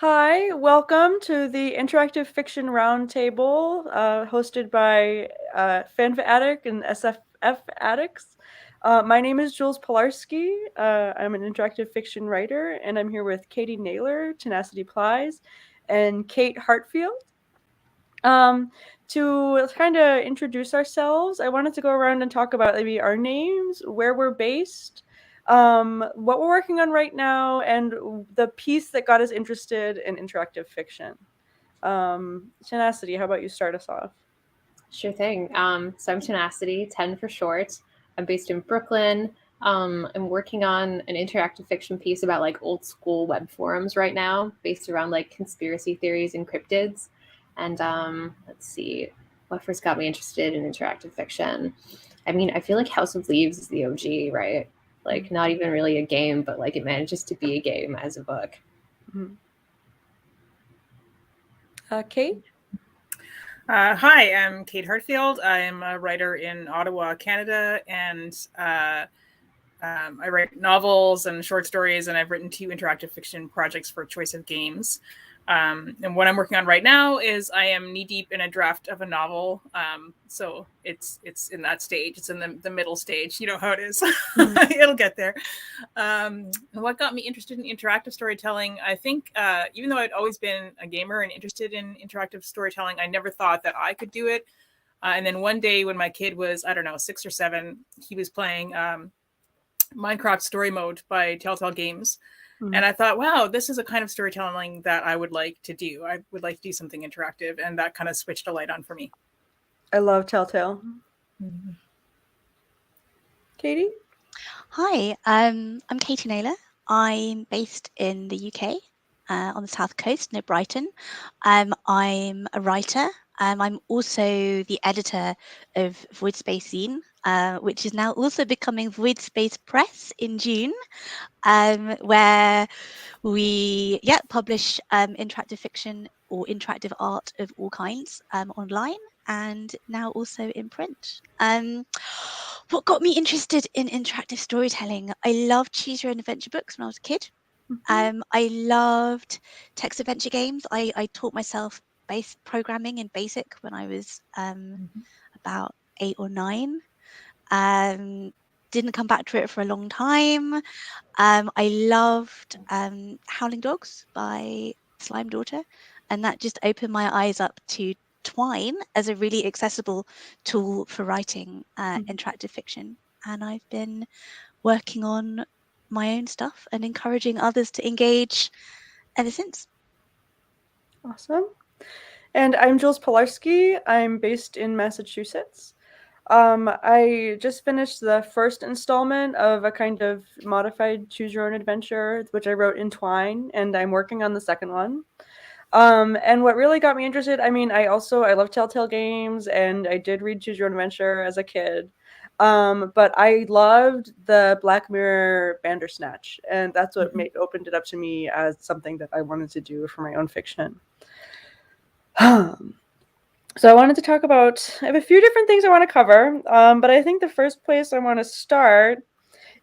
Hi, welcome to the Interactive Fiction Roundtable, hosted by FanFiAddict and SFF Addicts. My name is Jules Pelarski. I'm an interactive fiction writer, and I'm here with Katy Naylor, Tenacity Plys, and Kate Heartfield. To kind of introduce ourselves, I wanted to go around and talk about maybe our names, where we're based, what we're working on right now, and the piece that got us interested in interactive fiction. Tenacity, how about you start us off? Sure thing. So I'm Tenacity, 10 for short. I'm based in Brooklyn. I'm working on an interactive fiction piece about like old school web forums right now, based around like conspiracy theories and cryptids. And let's see, what first got me interested in interactive fiction? I mean, I feel like House of Leaves is the OG, right? Like, not even really a game, but like it manages to be a game as a book. Mm-hmm. Kate? Hi, I'm Kate Heartfield. I'm a writer in Ottawa, Canada, and I write novels and short stories, and I've written 2 interactive fiction projects for Choice of Games. And what I'm working on right now is I am knee deep in a draft of a novel. So it's in that stage. It's in the middle stage. You know how it is. It'll get there. And what got me interested in interactive storytelling, I think, even though I'd always been a gamer and interested in interactive storytelling, I never thought that I could do it. And then one day when my kid was, I don't know, 6 or 7, he was playing Minecraft Story Mode by Telltale Games. Mm-hmm. And I thought, wow, this is a kind of storytelling that I would like to do. I would like to do something interactive. And that kind of switched a light on for me. I love Telltale. Mm-hmm. Katy? Hi, I'm Katy Naylor. I'm based in the UK on the south coast near Brighton. I'm a writer. I'm also the editor of Voidspace Zine, which is now also becoming Voidspace Press in June, where we publish interactive fiction or interactive art of all kinds online and now also in print. What got me interested in interactive storytelling? I loved choose your own adventure books when I was a kid. Mm-hmm. I loved text adventure games. I taught myself programming in BASIC when I was about 8 or 9. Didn't come back to it for a long time. I loved Howling Dogs by Slime Daughter, and that just opened my eyes up to Twine as a really accessible tool for writing interactive fiction. And I've been working on my own stuff and encouraging others to engage ever since. Awesome. And I'm Jules Pelarski. I'm based in Massachusetts. I just finished the first installment of a kind of modified choose your own adventure, which I wrote in Twine, and I'm working on the second one. And what really got me interested, I mean, I love Telltale games, and I did read Choose Your Own Adventure as a kid. But I loved the Black Mirror Bandersnatch, and that's what opened it up to me as something that I wanted to do for my own fiction. So I wanted to talk about, I have a few different things I want to cover, but I think the first place I want to start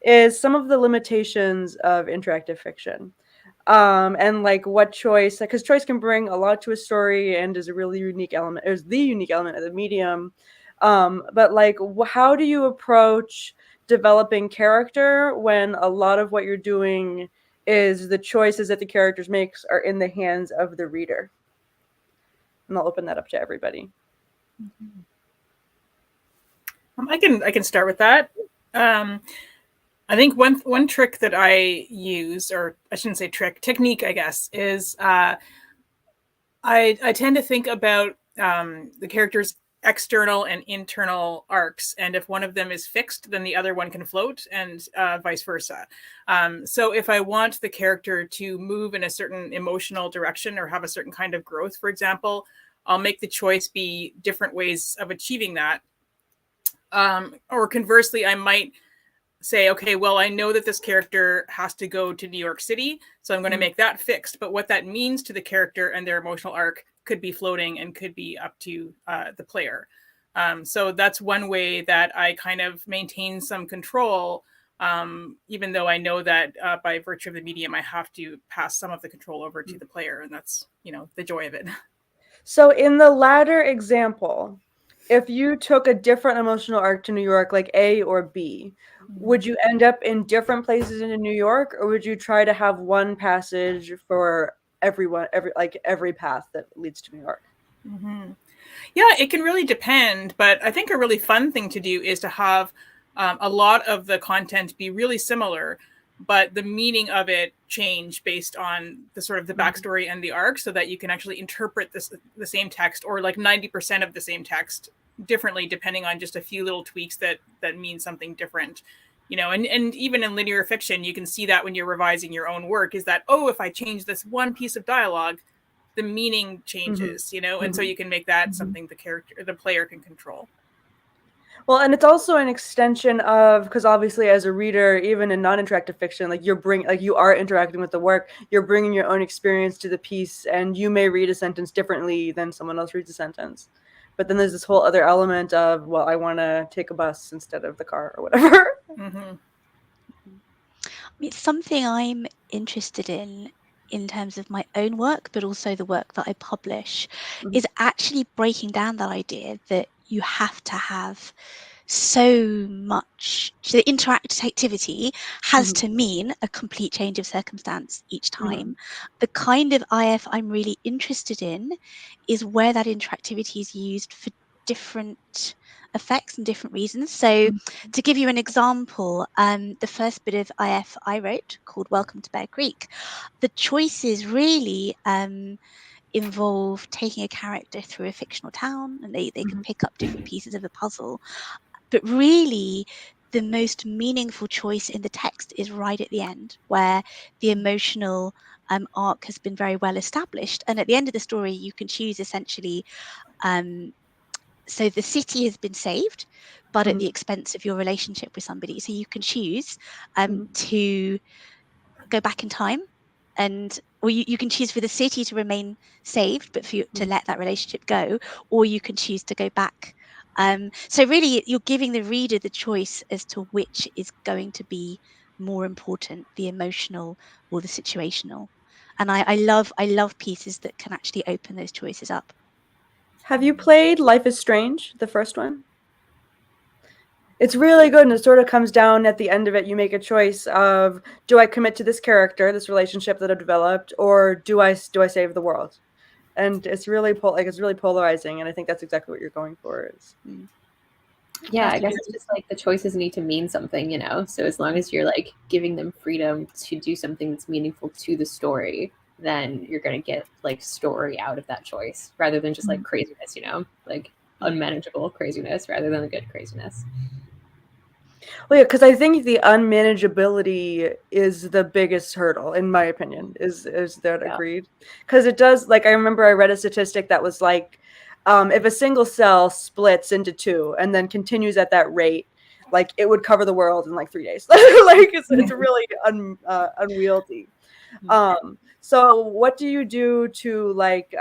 is some of the limitations of interactive fiction. And like what choice, because choice can bring a lot to a story and is a really unique element, is the unique element of the medium. But like, how do you approach developing character when a lot of what you're doing is the choices that the characters makes are in the hands of the reader? And I'll open that up to everybody. I can start with that. I think one trick that I use, or I shouldn't say trick, technique, I guess, is I tend to think about the characters' external and internal arcs, and if one of them is fixed, then the other one can float, and vice versa. So if I want the character to move in a certain emotional direction or have a certain kind of growth, for example, I'll make the choice be different ways of achieving that. Or conversely, I might say, okay, well, I know that this character has to go to New York City, so I'm going to make that fixed. But what that means to the character and their emotional arc could be floating and could be up to the player. So that's one way that I kind of maintain some control even though I know that by virtue of the medium, I have to pass some of the control over to the player, and that's, you know, the joy of it. So in the latter example, if you took a different emotional arc to New York, like A or B, would you end up in different places in New York, or would you try to have one passage for everyone, every path that leads to New York? Mm-hmm. Yeah, it can really depend, but I think a really fun thing to do is to have a lot of the content be really similar, but the meaning of it change based on the sort of the backstory and the arc, so that you can actually interpret the same text, or like 90% of the same text, differently depending on just a few little tweaks that mean something different. You know, and even in linear fiction, you can see that when you're revising your own work, is that, oh, if I change this one piece of dialogue, the meaning changes, you know, and so you can make that something the player can control. Well, and it's also an extension of, because obviously as a reader, even in non-interactive fiction, like you are interacting with the work, you're bringing your own experience to the piece, and you may read a sentence differently than someone else reads a sentence. But then there's this whole other element of, well, I want to take a bus instead of the car or whatever. It's something I'm interested in terms of my own work, but also the work that I publish, is actually breaking down that idea that you have to have so much. The interactivity has to mean a complete change of circumstance each time. The kind of IF I'm really interested in is where that interactivity is used for different effects and different reasons. So to give you an example, the first bit of IF I wrote, called Welcome to Bear Creek, the choices really involve taking a character through a fictional town, and they can pick up different pieces of the puzzle. But really, the most meaningful choice in the text is right at the end, where the emotional arc has been very well established. And at the end of the story, you can choose essentially, so the city has been saved, but at the expense of your relationship with somebody. So you can choose to go back in time, or you can choose for the city to remain saved, but for you to let that relationship go, or you can choose to go back. So really, you're giving the reader the choice as to which is going to be more important, the emotional or the situational. And I love pieces that can actually open those choices up. Have you played Life is Strange, the first one? It's really good, and it sort of comes down at the end of it. You make a choice of, do I commit to this character, this relationship that I've developed, or do I save the world? And it's really it's really polarizing, and I think that's exactly what you're going for. Yeah, I guess it's just like the choices need to mean something, you know? So as long as you're like giving them freedom to do something that's meaningful to the story, then you're going to get like story out of that choice, rather than just like craziness, you know, like unmanageable craziness rather than a good craziness. Well, yeah, because I think the unmanageability is the biggest hurdle, in my opinion. Is that agreed? Because it does, like, I remember I read a statistic that was like, if a single cell splits into two and then continues at that rate, like, it would cover the world in like 3 days. Like, it's really unwieldy. So what do you do to like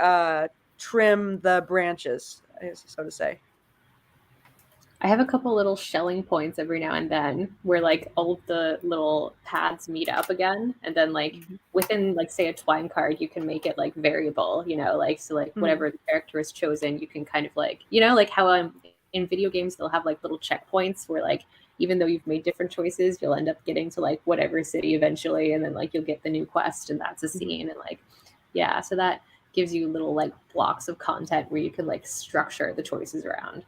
trim the branches, so to say? I have a couple little shelling points every now and then where like all of the little paths meet up again, and then like within like say a twine card you can make it like variable, you know, like so like whatever the character is chosen, you can kind of like, you know, like how in video games they'll have like little checkpoints where like even though you've made different choices, you'll end up getting to like whatever city eventually, and then like you'll get the new quest and that's a scene, and like yeah, so that gives you little like blocks of content where you can like structure the choices around.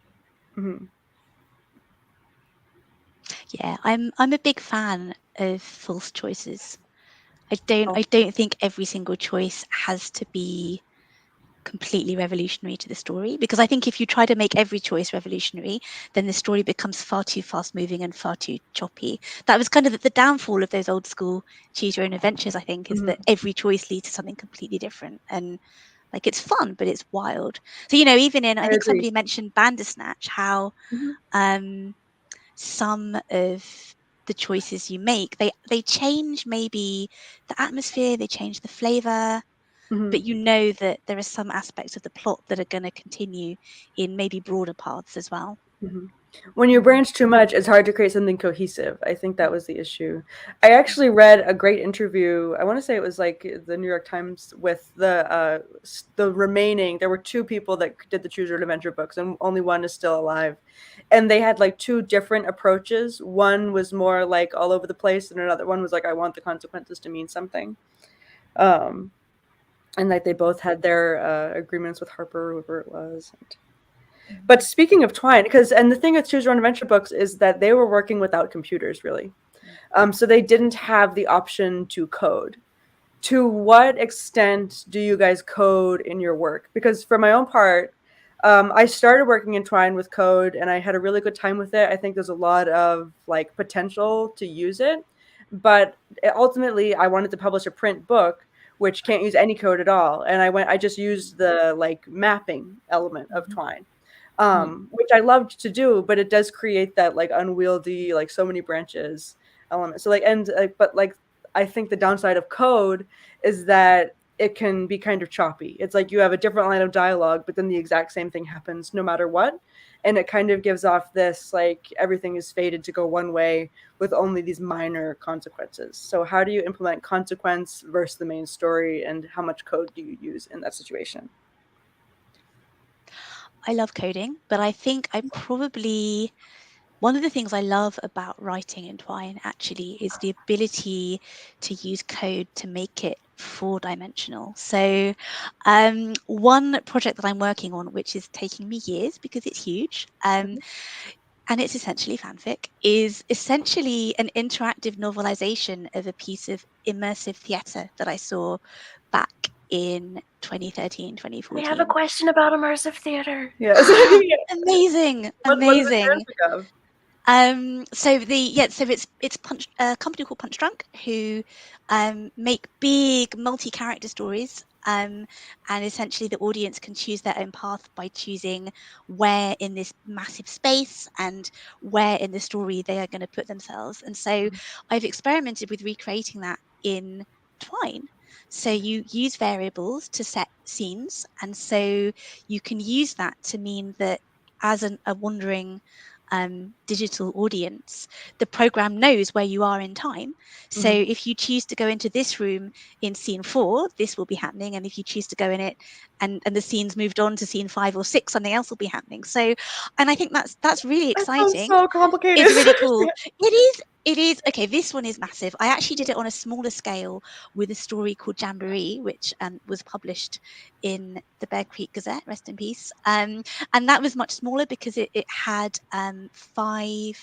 Yeah, I'm a big fan of false choices. I don't think every single choice has to be completely revolutionary to the story, because I think if you try to make every choice revolutionary, then the story becomes far too fast moving and far too choppy. That was kind of the downfall of those old school choose your own adventures, I think, is that every choice leads to something completely different, and like it's fun but it's wild. So, you know, even in, I think somebody mentioned Bandersnatch, how some of the choices you make, they change maybe the atmosphere, they change the flavor, but you know that there are some aspects of the plot that are going to continue in maybe broader paths as well. Mhm. When you branch too much, it's hard to create something cohesive. I think that was the issue. I actually read a great interview. I want to say it was like the New York Times with the remaining. There were two people that did the Choose Your Own Adventure books, and only one is still alive. And they had like two different approaches. One was more like all over the place, and another one was like, I want the consequences to mean something. And like they both had their agreements with Harper, whoever it was. But speaking of Twine, and the thing with Choose Your Own Adventure books is that they were working without computers, really. So they didn't have the option to code. To what extent do you guys code in your work? Because for my own part, I started working in Twine with code, and I had a really good time with it. I think there's a lot of like potential to use it, but ultimately, I wanted to publish a print book, which can't use any code at all. And I just used the like mapping element of Twine. Which I loved to do, but it does create that like unwieldy, like so many branches element. So like, but like, I think the downside of code is that it can be kind of choppy. It's like you have a different line of dialogue, but then the exact same thing happens no matter what. And it kind of gives off this, like everything is fated to go one way with only these minor consequences. So how do you implement consequence versus the main story, and how much code do you use in that situation? I love coding, but I think I probably, one of the things I love about writing in Twine actually is the ability to use code to make it four-dimensional. So one project that I'm working on, which is taking me years because it's huge, and it's essentially fanfic, is essentially an interactive novelization of a piece of immersive theatre that I saw back in 2013, 2014. We have a question about immersive theater. Yes. Amazing. What is it of? So it's a company called Punch Drunk who make big multi-character stories, and essentially the audience can choose their own path by choosing where in this massive space and where in the story they are going to put themselves. And so I've experimented with recreating that in Twine. So you use variables to set scenes, and so you can use that to mean that as a wandering digital audience, the program knows where you are in time. So if you choose to go into this room in scene 4, this will be happening, and if you choose to go in it and the scene's moved on to scene 5 or 6, something else will be happening. So, and I think that's really exciting. So complicated. It's really cool. It is. Okay, this one is massive. I actually did it on a smaller scale with a story called Jamboree, which was published in the Bear Creek Gazette, rest in peace. And that was much smaller because it had 4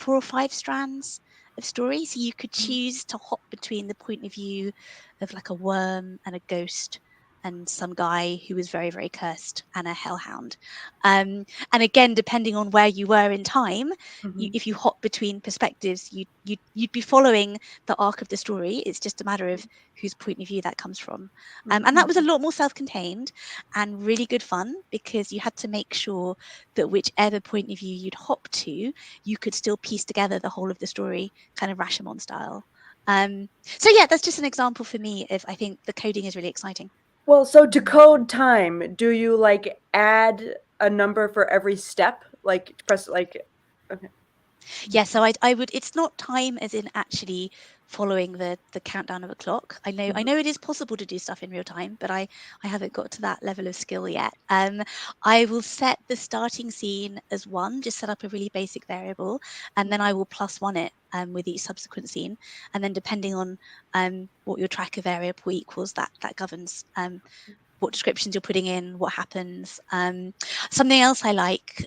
or 5 strands of story. So you could choose to hop between the point of view of like a worm and a ghost and some guy who was very, very cursed and a hellhound. And again, depending on where you were in time, if you hop between perspectives, you'd be following the arc of the story. It's just a matter of whose point of view that comes from. And that was a lot more self-contained and really good fun because you had to make sure that whichever point of view you'd hop to, you could still piece together the whole of the story, kind of Rashomon style. So yeah, that's just an example for me of, I think the coding is really exciting. Well, so to code time, do you like add a number for every step? Like press like, okay. Yeah, so I would, it's not time as in actually following the countdown of a clock. I know it is possible to do stuff in real time, but I haven't got to that level of skill yet. I will set the starting scene as 1, just set up a really basic variable, and then I will +1 it with each subsequent scene. And then depending on what your tracker variable equals, that governs what descriptions you're putting in, what happens. Something else I like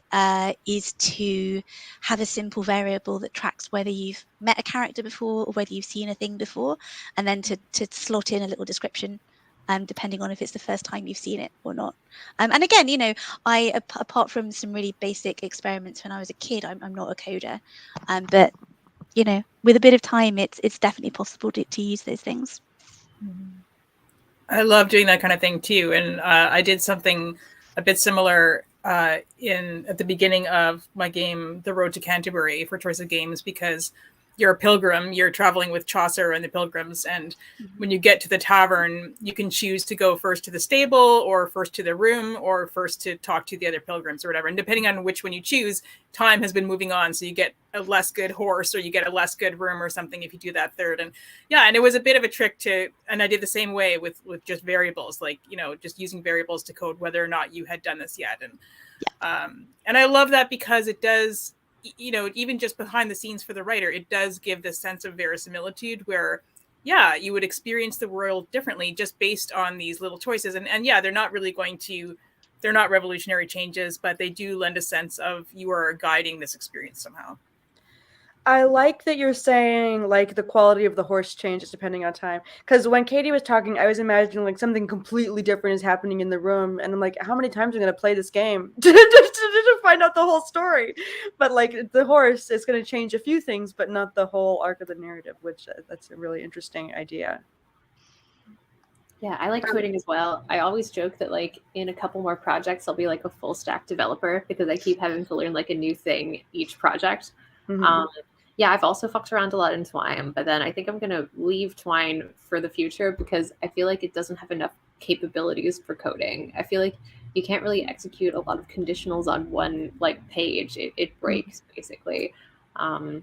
is to have a simple variable that tracks whether you've met a character before or whether you've seen a thing before, and then to slot in a little description depending on if it's the first time you've seen it or not. And again, you know, apart from some really basic experiments when I was a kid, I'm not a coder, but you know, with a bit of time, it's definitely possible to use those things. I love doing that kind of thing too, and I did something a bit similar at the beginning of my game, The Road to Canterbury, for Choice of Games, because you're a pilgrim, you're traveling with Chaucer and the Pilgrims, and when you get to the tavern, you can choose to go first to the stable or first to the room or first to talk to the other pilgrims or whatever. And depending on which one you choose, time has been moving on. So you get a less good horse or you get a less good room or something if you do that third. And yeah, and it was a bit of a trick and I did the same way with just variables, like, just using variables to code whether or not you had done this yet. And I love that because it does, even just behind the scenes for the writer, it does give this sense of verisimilitude where, yeah, you would experience the world differently just based on these little choices. And yeah, they're not revolutionary changes, but they do lend a sense of you are guiding this experience somehow. I like that you're saying like the quality of the horse changes depending on time. Because when Katie was talking, I was imagining like something completely different is happening in the room, and I'm like, how many times am I going to play this game to find out the whole story? But like the horse is going to change a few things, but not the whole arc of the narrative. Which that's a really interesting idea. Yeah, I like coding as well. I always joke that like in a couple more projects, I'll be like a full stack developer because I keep having to learn like a new thing each project. Mm-hmm. Yeah, I've also fucked around a lot in Twine, but then I think I'm going to leave Twine for the future because I feel like it doesn't have enough capabilities for coding. I feel like you can't really execute a lot of conditionals on one like page. It breaks basically.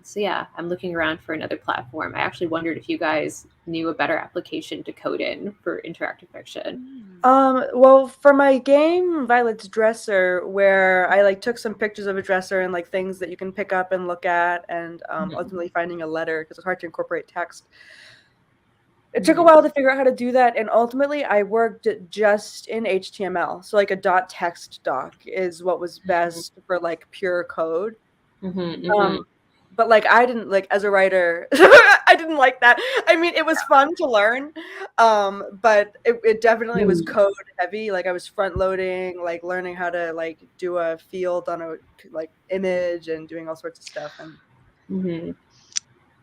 So yeah, I'm looking around for another platform. I actually wondered if you guys knew a better application to code in for interactive fiction. Well, for my game Violet's Dresser, where I like took some pictures of a dresser and like things that you can pick up and look at, and ultimately finding a letter because it's hard to incorporate text. It took a while to figure out how to do that, and ultimately I worked just in HTML. So like a .text doc is what was best for like pure code. But like I didn't like as a writer, I didn't like that. I mean, it was fun to learn, but it definitely was code heavy. Like I was front loading, like learning how to like do a field on a like image and doing all sorts of stuff. And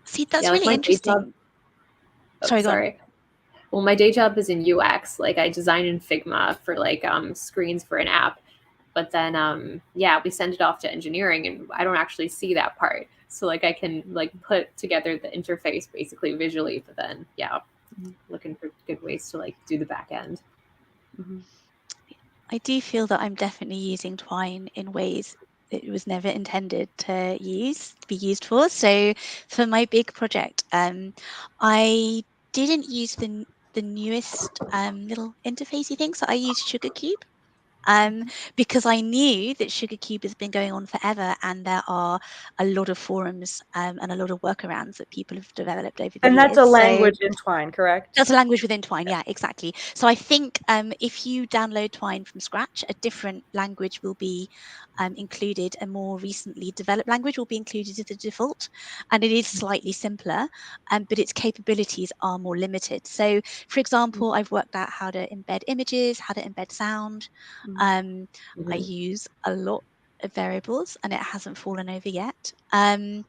See, that's really interesting. Sorry. Well, my day job is in UX. Like I design in Figma for like screens for an app. But then, we send it off to engineering and I don't actually see that part. So like I can like put together the interface basically visually, but then, looking for good ways to like do the back end. I do feel that I'm definitely using Twine in ways it was never intended to be used for. So for my big project, I didn't use the newest little interfacey thing. So I used SugarCube. Because I knew that SugarCube has been going on forever, and there are a lot of forums and a lot of workarounds that people have developed over the years. And that's a language in Twine, correct? That's a language within Twine, yeah, exactly. So I think if you download Twine from scratch, a different language will be included. A more recently developed language will be included as the default, and it is slightly simpler, but its capabilities are more limited. So, for example, I've worked out how to embed images, how to embed sound. I use a lot of variables, and it hasn't fallen over yet. So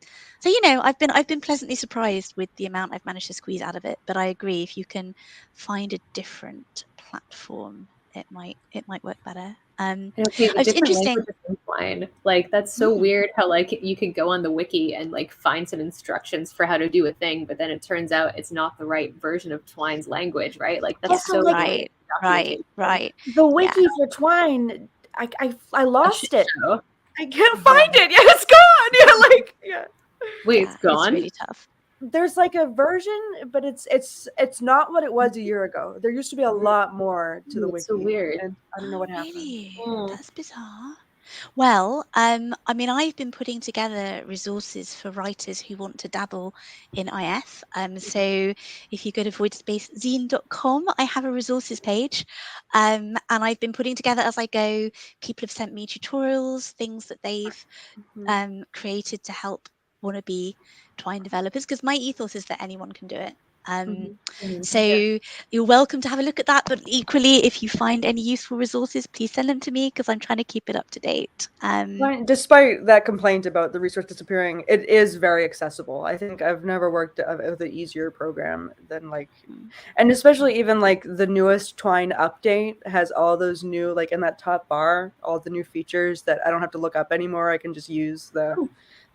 I've been pleasantly surprised with the amount I've managed to squeeze out of it. But I agree, if you can find a different platform, it might work better. It's interesting. Like that's so weird how like you could go on the wiki and like find some instructions for how to do a thing, but then it turns out it's not the right version of Twine's language, right? Like that's so right. The wiki for Twine, I lost it. I can't find it. Yeah, it's gone. Wait, it's gone. It's really tough. There's like a version, but it's not what it was a year ago. There used to be a lot more to the wiki. It's so weird. And I don't know what happened. Really? That's bizarre. Well, I mean, I've been putting together resources for writers who want to dabble in IF. So if you go to voidspace.zine.com, I have a resources page, and I've been putting together as I go. People have sent me tutorials, things that they've created to help wannabe Twine developers, because my ethos is that anyone can do it. So you're welcome to have a look at that, but equally, if you find any useful resources, please send them to me, because I'm trying to keep it up to date. Despite that complaint about the resource disappearing, it is very accessible. I think I've never worked with an easier program than and especially even like the newest Twine update has all those new, like in that top bar, all the new features that I don't have to look up anymore. I can just use the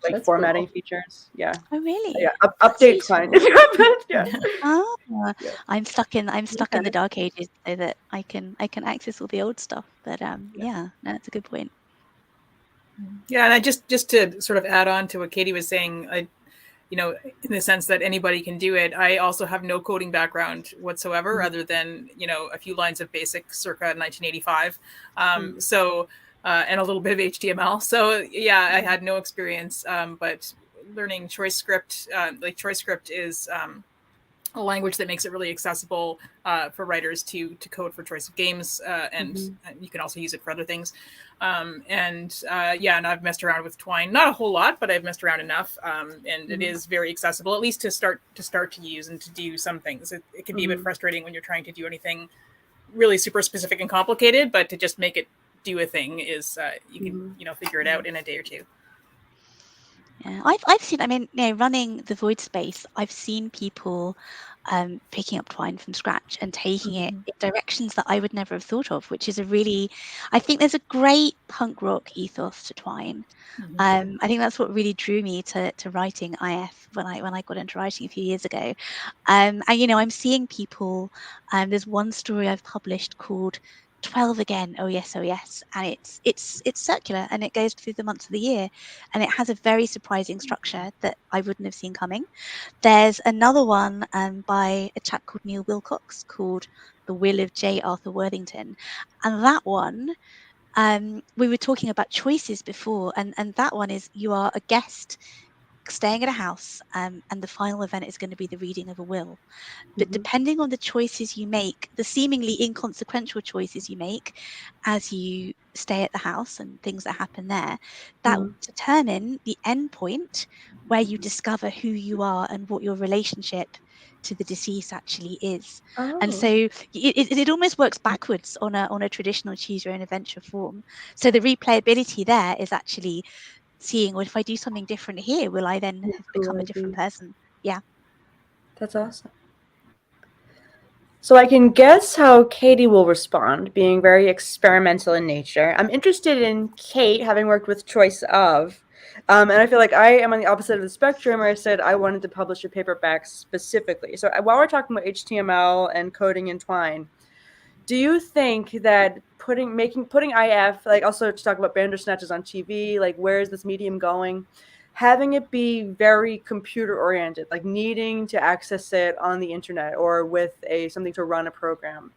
like That's formatting cool. features. Yeah. Oh, really? Yeah. That's Update useful. client if you haven't. Yeah. Oh, Yeah. I'm stuck in the Okay. dark ages so that I can access all the old stuff. But yeah, no, that's a good point. Yeah, and I just to sort of add on to what Katie was saying, you know, in the sense that anybody can do it. I also have no coding background whatsoever, other than, you know, a few lines of BASIC circa 1985. So and a little bit of HTML. So yeah, I had no experience, but learning choice script, like choice script is a language that makes it really accessible for writers to code for choice of games, and you can also use it for other things. Yeah, and I've messed around with Twine, not a whole lot, but I've messed around enough, and it is very accessible, at least to start to use and to do some things. It can be a bit frustrating when you're trying to do anything really super specific and complicated, but to just make it do a thing is you can you know, figure it out in a day or two. Yeah, I've seen. I mean, you know, running the Voidspace, I've seen people picking up Twine from scratch and taking it in directions that I would never have thought of, which is a really, I think there's a great punk rock ethos to Twine. I think that's what really drew me to writing IF when I got into writing a few years ago. And you know, I'm seeing people. There's one story I've published called 12 Again, oh yes, and it's circular and it goes through the months of the year, and it has a very surprising structure that I wouldn't have seen coming. There's another one by a chap called Neil Wilcox called The Will of J. Arthur Worthington, and that one, we were talking about choices before, and that one is you are a guest staying at a house, and the final event is going to be the reading of a will. But depending on the choices you make, the seemingly inconsequential choices you make as you stay at the house and things that happen there, that will determine the end point where you discover who you are and what your relationship to the deceased actually is. And so it almost works backwards on a traditional choose your own adventure form. So the replayability there is actually seeing, well, if I do something different here, will I then have become a different person? Yeah. That's awesome. So I can guess how Katie will respond, being very experimental in nature. I'm interested in Kate, having worked with Choice of, and I feel like I am on the opposite of the spectrum, where I said I wanted to publish a paperback specifically. So while we're talking about HTML and coding in Twine, do you think that putting IF, like, also to talk about Bandersnatches on TV, like, where is this medium going? Having it be very computer oriented, like needing to access it on the internet or with something to run a program,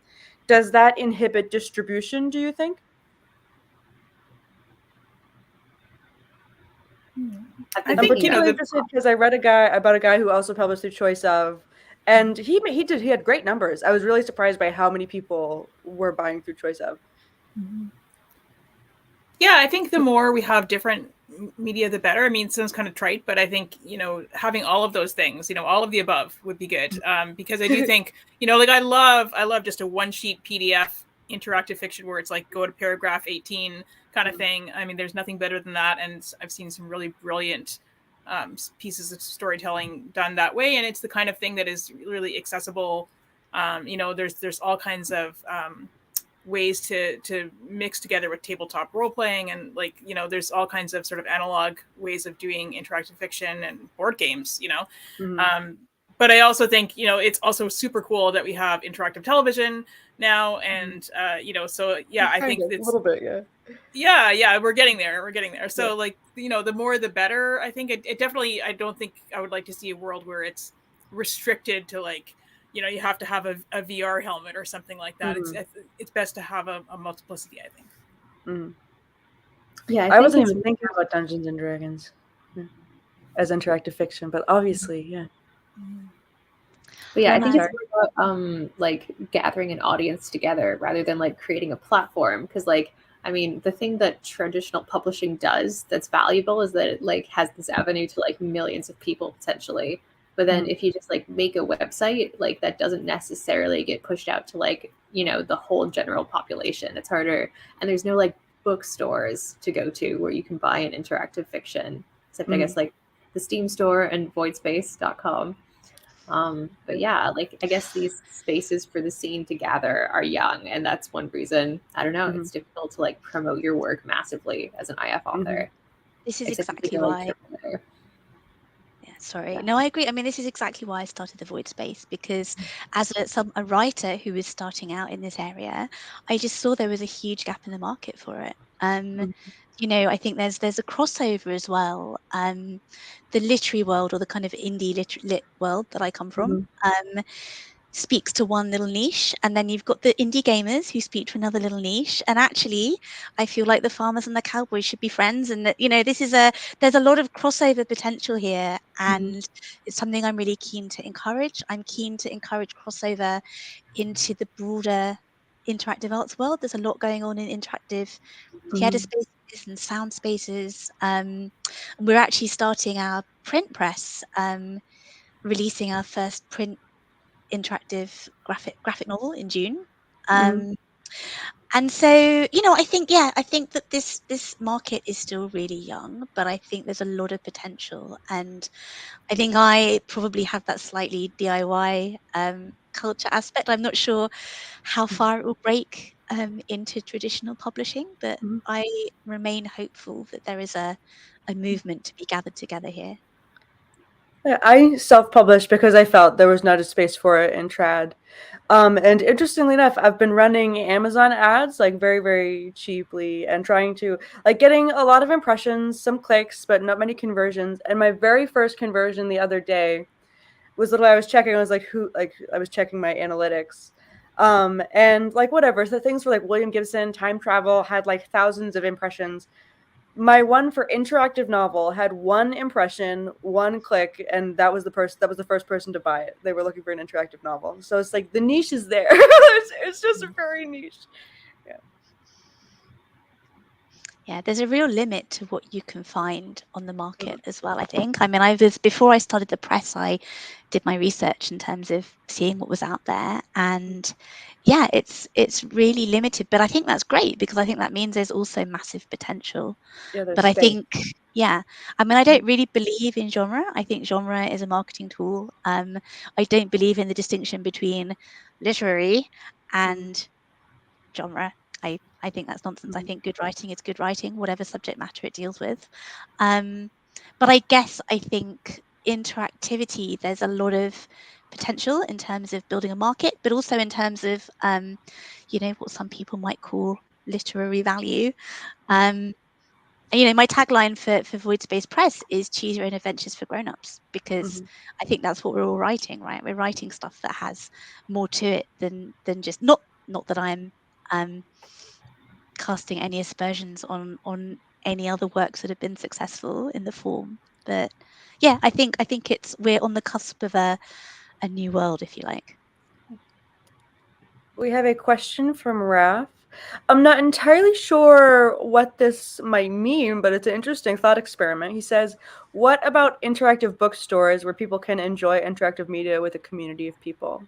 does that inhibit distribution, do you think? I I'm think, you know, particularly interested because I read about a guy who also published through Choice of, and he had great numbers. I was really surprised by how many people were buying through Choice of. Yeah, I think the more we have different media, the better. I mean, it sounds kind of trite, but I think, you know, having all of those things, you know, all of the above would be good. Because I do think, you know, like I love just a one sheet PDF interactive fiction where it's like go to paragraph 18 kind of thing. I mean, there's nothing better than that. And I've seen some really brilliant pieces of storytelling done that way. And it's the kind of thing that is really accessible. You know, there's all kinds of ways to mix together with tabletop role playing, and, like, you know, there's all kinds of sort of analog ways of doing interactive fiction and board games, you know. But I also think, you know, it's also super cool that we have interactive television now, and you know, so yeah, I think it's a little bit, yeah, we're getting there. So like, you know, the more the better. I think it definitely, I don't think I would like to see a world where it's restricted to, like, you know, you have to have a VR helmet or something like that. It's best to have a multiplicity, I think. Yeah, I wasn't even thinking about Dungeons and Dragons as interactive fiction, but obviously, yeah. But yeah, I think it's more about like gathering an audience together rather than like creating a platform. Because, like, I mean, the thing that traditional publishing does that's valuable is that it like has this avenue to like millions of people potentially. But then if you just like make a website, like that doesn't necessarily get pushed out to, like, you know, the whole general population. It's harder, and there's no like bookstores to go to where you can buy an interactive fiction, except I guess like the Steam store and voidspace.com. But yeah, like, I guess these spaces for the scene to gather are young, and that's one reason, I don't know, it's difficult to like promote your work massively as an IF author. This is Except if exactly they go, like, why. triple there. Yeah, sorry. Yeah. No, I agree. I mean, this is exactly why I started the Voidspace, because as a writer who was starting out in this area, I just saw there was a huge gap in the market for it. You know, I think there's a crossover as well. The literary world, or the kind of indie lit world that I come from, speaks to one little niche, and then you've got the indie gamers who speak to another little niche. And actually, I feel like the farmers and the cowboys should be friends, and that, you know, there's a lot of crossover potential here, and it's something I'm really keen to encourage. I'm keen to encourage crossover into the broader interactive arts world. There's a lot going on in interactive theatre spaces and sound spaces. And we're actually starting our print press, releasing our first print interactive graphic novel in June. And so, you know, I think that this market is still really young, but I think there's a lot of potential, and I think I probably have that slightly DIY culture aspect. I'm not sure how far it will break into traditional publishing, but I remain hopeful that there is a movement to be gathered together here. Yeah, I self-published because I felt there was not a space for it in trad. And interestingly enough, I've been running Amazon ads like very, very cheaply and trying to like getting a lot of impressions, some clicks, but not many conversions. And my very first conversion the other day was literally I was checking. I was like, I was checking my analytics. And like whatever. So things for like William Gibson, time travel had like thousands of impressions. My one for interactive novel had one impression, one click, and that was the first person to buy it. They were looking for an interactive novel. So it's like the niche is there. It's just a very niche. Yeah, there's a real limit to what you can find on the market as well, I think. I mean, before I started the press, I did my research in terms of seeing what was out there. And yeah, it's really limited. But I think that's great, because I think that means there's also massive potential. Yeah, But I think, yeah, I mean, I don't really believe in genre. I think genre is a marketing tool. I don't believe in the distinction between literary and genre. I think that's nonsense. I think good writing is good writing, whatever subject matter it deals with. But I guess I think interactivity, there's a lot of potential in terms of building a market, but also in terms of, you know, what some people might call literary value. You know, my tagline for Voidspace Press is choose your own adventures for grown-ups, because I think that's what we're all writing, right? We're writing stuff that has more to it than just not that I'm casting any aspersions on any other works that have been successful in the form. But yeah, I think we're on the cusp of a new world, if you like. We have a question from Raf. I'm not entirely sure what this might mean, but it's an interesting thought experiment. He says, what about interactive bookstores where people can enjoy interactive media with a community of people?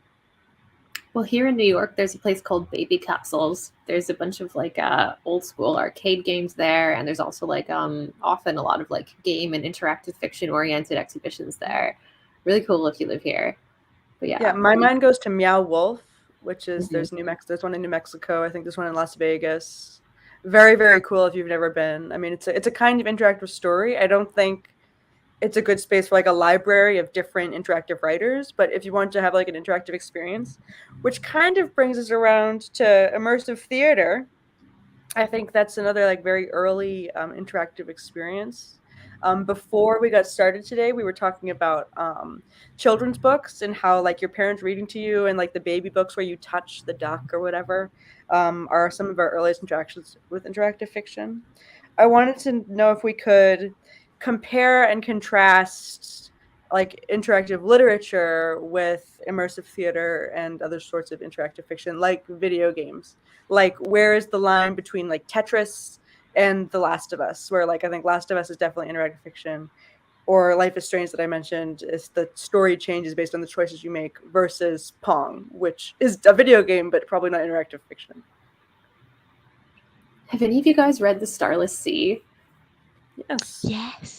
Well, here in New York, there's a place called Baby Capsules. There's a bunch of like old school arcade games there, and there's also like often a lot of like game and interactive fiction oriented exhibitions there. Really cool if you live here. But yeah, my mind goes to Meow Wolf, which is there's one in New Mexico. I think there's one in Las Vegas. Very, very cool if you've never been. I mean, it's a kind of interactive story. I don't think it's a good space for like a library of different interactive writers, but if you want to have like an interactive experience, which kind of brings us around to immersive theater, I think that's another like very early interactive experience. Before we got started today, we were talking about children's books and how like your parents reading to you, and like the baby books where you touch the duck or whatever are some of our earliest interactions with interactive fiction. I wanted to know if we could compare and contrast like interactive literature with immersive theater and other sorts of interactive fiction, like video games. Like, where is the line between like Tetris and The Last of Us, where like I think Last of Us is definitely interactive fiction, or Life is Strange that I mentioned is the story changes based on the choices you make, versus Pong, which is a video game but probably not interactive fiction. Have any of you guys read The Starless Sea? Yes.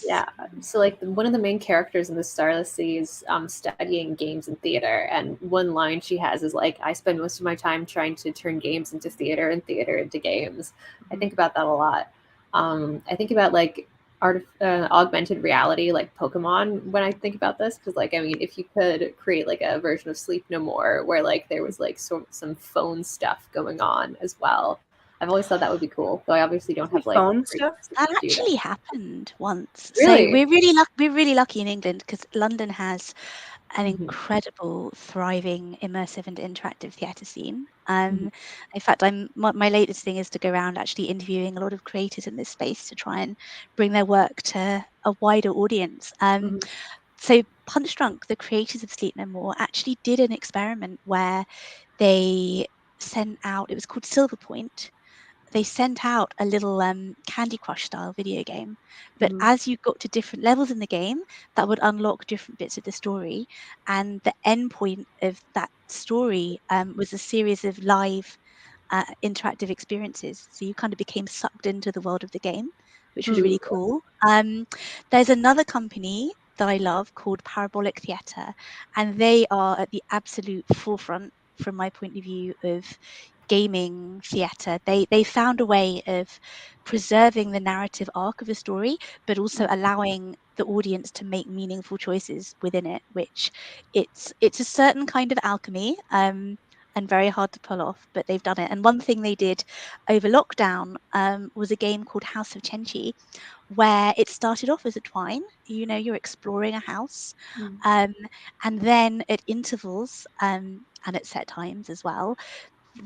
Yeah. So like one of the main characters in The Starless Sea is studying games and theater, and one line she has is like, I spend most of my time trying to turn games into theater and theater into games. I think about that a lot. I think about like augmented reality like Pokemon when I think about this, because like I mean, if you could create like a version of Sleep No More where like there was like some phone stuff going on as well, I've always thought that would be cool. Though I obviously don't have like phone stuff. That actually happened once. Really? So we're really lucky in England because London has an incredible, thriving, immersive and interactive theatre scene. In fact, my latest thing is to go around actually interviewing a lot of creators in this space to try and bring their work to a wider audience. So Punch Drunk, the creators of Sleep No More, actually did an experiment where they sent out, it was called Silver Point. They sent out a little Candy Crush style video game, but as you got to different levels in the game, that would unlock different bits of the story, and the end point of that story was a series of live interactive experiences. So you kind of became sucked into the world of the game, which was really cool. There's another company that I love called Parabolic Theatre, and they are at the absolute forefront, from my point of view, of gaming theatre. They found a way of preserving the narrative arc of a story, but also allowing the audience to make meaningful choices within it, which it's a certain kind of alchemy. And very hard to pull off, but they've done it. And one thing they did over lockdown was a game called House of Chenchi, where it started off as a twine. You know, you're exploring a house, and then at intervals and at set times as well,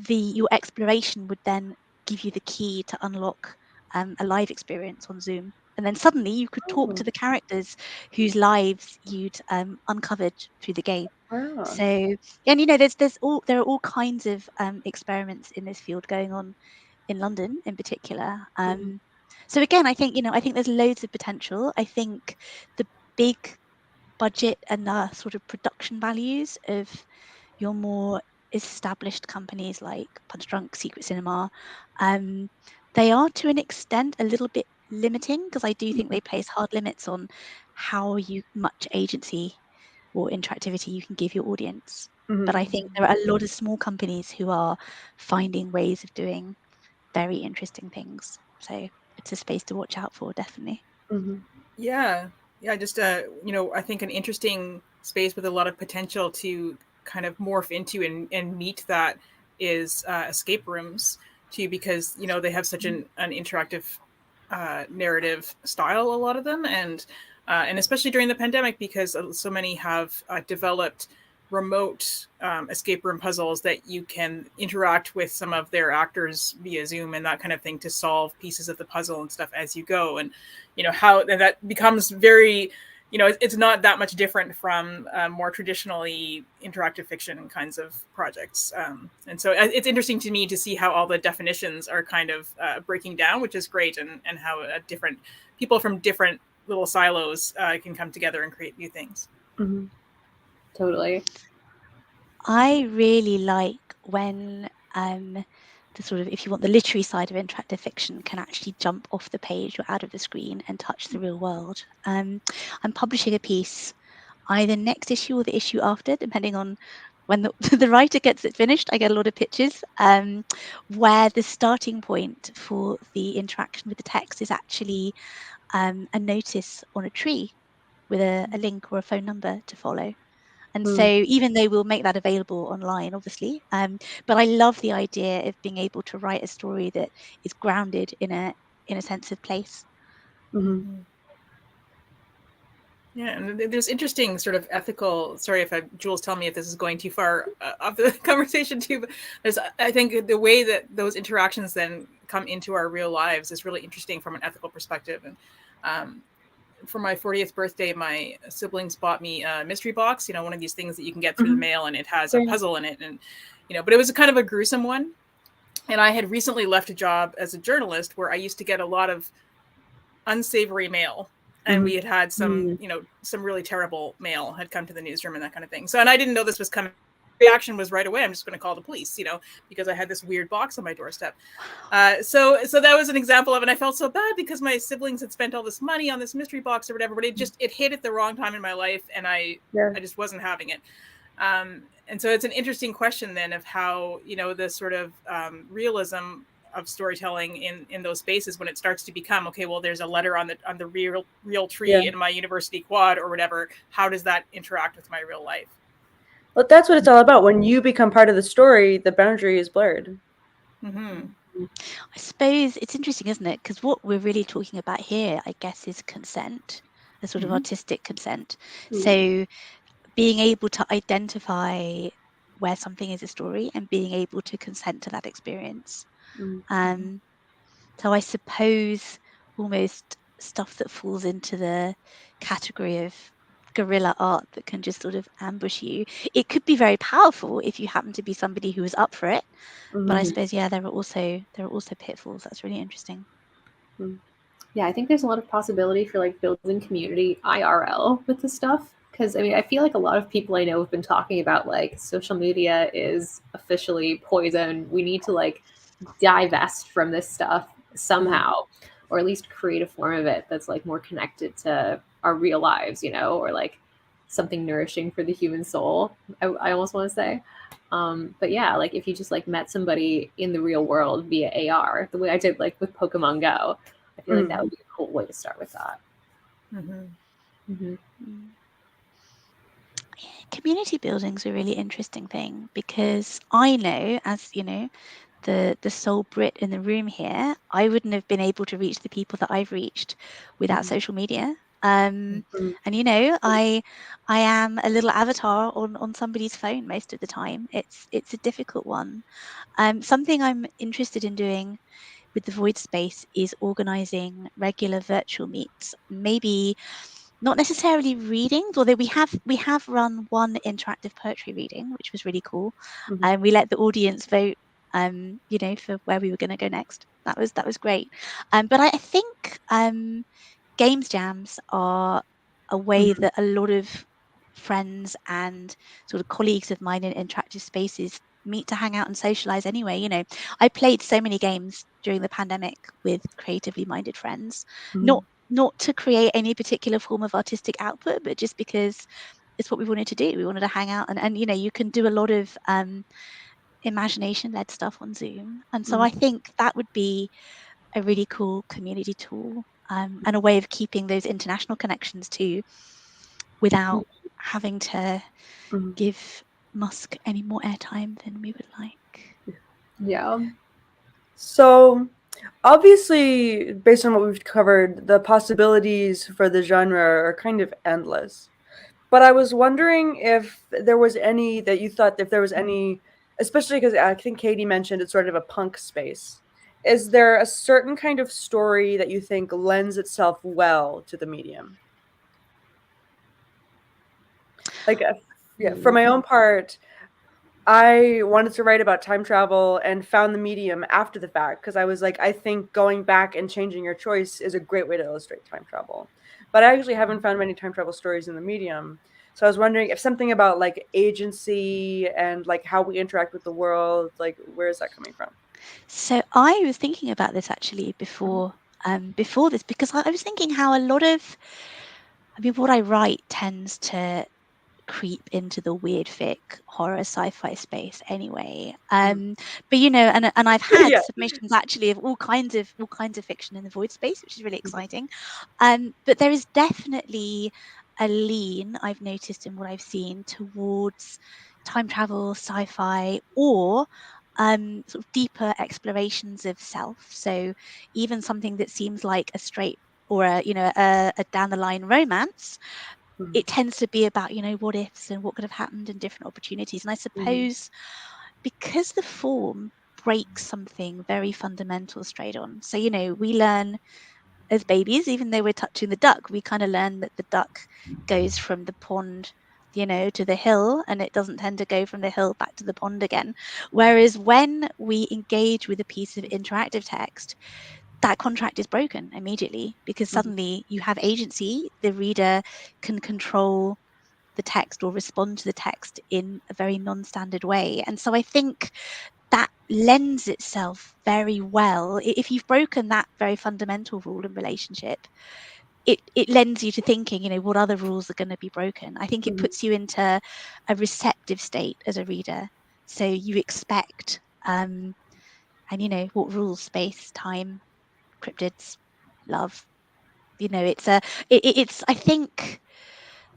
your exploration would then give you the key to unlock a live experience on Zoom. And then suddenly you could talk to the characters whose lives you'd uncovered through the game. Wow. So, and you know, there are all kinds of experiments in this field going on in London, in particular. So again, I think there's loads of potential. I think the big budget and the sort of production values of your more established companies like Punch Drunk, Secret Cinema, they are to an extent a little bit limiting, because I do think they place hard limits on how much agency or interactivity you can give your audience. But I think there are a lot of small companies who are finding ways of doing very interesting things. So it's a space to watch out for, definitely. Yeah, just I think an interesting space with a lot of potential to kind of morph into and meet that is escape rooms too, because they have such an interactive narrative style, a lot of them, and especially during the pandemic, because so many have developed remote escape room puzzles that you can interact with some of their actors via Zoom and that kind of thing to solve pieces of the puzzle and stuff as you go. And how that becomes very, it's not that much different from more traditionally interactive fiction kinds of projects. And so it's interesting to me to see how all the definitions are kind of breaking down, which is great, and how different people from different little silos can come together and create new things. Totally. I really like when the sort of, if you want the literary side of interactive fiction, can actually jump off the page or out of the screen and touch the real world. I'm publishing a piece either next issue or the issue after, depending on when the writer gets it finished. I get a lot of pitches where the starting point for the interaction with the text is actually a notice on a tree with a link or a phone number to follow. And so even though we'll make that available online, obviously, but I love the idea of being able to write a story that is grounded in a sense of place. Yeah, and there's interesting sort of ethical. Sorry if Jules, tell me if this is going too far off the conversation too. But I think the way that those interactions then come into our real lives is really interesting from an ethical perspective. And for my 40th birthday, my siblings bought me a mystery box. One of these things that you can get through the mail, and it has a puzzle in it. And but it was kind of a gruesome one. And I had recently left a job as a journalist where I used to get a lot of unsavory mail. And we had some, some really terrible mail had come to the newsroom and that kind of thing. So, and I didn't know this was coming. Reaction was right away, I'm just going to call the police, because I had this weird box on my doorstep. So that was an example of it. And I felt so bad because my siblings had spent all this money on this mystery box or whatever, but it hit at the wrong time in my life, and I just wasn't having it. And so it's an interesting question then of how, the sort of realism storytelling in those spaces, when it starts to become, okay, well, there's a letter on the real tree in my university quad or whatever. How does that interact with my real life? But that's what it's all about. When you become part of the story, the boundary is blurred. I suppose it's interesting, isn't it? Because what we're really talking about here, I guess, is consent, a sort of artistic consent. So being able to identify where something is a story and being able to consent to that experience. So I suppose almost stuff that falls into the category of guerrilla art that can just sort of ambush you. It could be very powerful if you happen to be somebody who is up for it. But I suppose, yeah, there are also pitfalls. That's really interesting. Yeah, I think there's a lot of possibility for like building community IRL with this stuff. Because I mean, I feel like a lot of people I know have been talking about like social media is officially poison. We need to like divest from this stuff somehow, or at least create a form of it that's like more connected to our real lives, you know, or like something nourishing for the human soul. I almost want to say. But yeah, like if you just like met somebody in the real world via AR, the way I did like with Pokemon Go, I feel like that would be a cool way to start with that. Community building is a really interesting thing, because I know, as you know, the sole Brit in the room here, I wouldn't have been able to reach the people that I've reached without social media. And you know, I am a little avatar on somebody's phone most of the time. It's a difficult one. Something I'm interested in doing with the Voidspace is organizing regular virtual meets, maybe not necessarily readings, although we have run one interactive poetry reading, which was really cool. And we let the audience vote, you know, for where we were going to go next. That was great. But I think games jams are a way that a lot of friends and sort of colleagues of mine in interactive spaces meet to hang out and socialize anyway. You know, I played so many games during the pandemic with creatively minded friends, not to create any particular form of artistic output, but just because it's what we wanted to do. We wanted to hang out, and you know, you can do a lot of imagination led stuff on Zoom. And so I think that would be a really cool community tool, and a way of keeping those international connections too, without having to give Musk any more airtime than we would like. Yeah. So obviously, based on what we've covered, the possibilities for the genre are kind of endless. But I was wondering if there was any that you thought, if there was any, especially because I think Katy mentioned it's sort of a punk space. Is there a certain kind of story that you think lends itself well to the medium? Like, yeah, for my own part, I wanted to write about time travel and found the medium after the fact, because I was like, I think going back and changing your choice is a great way to illustrate time travel. But I actually haven't found many time travel stories in the medium. So I was wondering if something about like agency and like how we interact with the world, like where is that coming from? So I was thinking about this actually before this, because I was thinking how a lot of, I mean, what I write tends to creep into the weird fic horror sci-fi space anyway. But you know, and I've had submissions actually of all kinds of fiction in the void space, which is really exciting. But there is definitely a lean I've noticed in what I've seen towards time travel, sci-fi, or sort of deeper explorations of self. So even something that seems like a straight or a down the line romance, it tends to be about, you know, what ifs and what could have happened and different opportunities. And I suppose because the form breaks something very fundamental straight on. So, you know, we learn as babies, even though we're touching the duck, we kind of learn that the duck goes from the pond, you know, to the hill, and it doesn't tend to go from the hill back to the pond again. Whereas when we engage with a piece of interactive text, that contract is broken immediately, because suddenly you have agency. The reader can control the text or respond to the text in a very non-standard way. And so I think that lends itself very well. If you've broken that very fundamental rule in relationship, it lends you to thinking, you know, what other rules are going to be broken. I think it puts you into a receptive state as a reader. So you expect and what rules space, time, cryptids, love. It's I think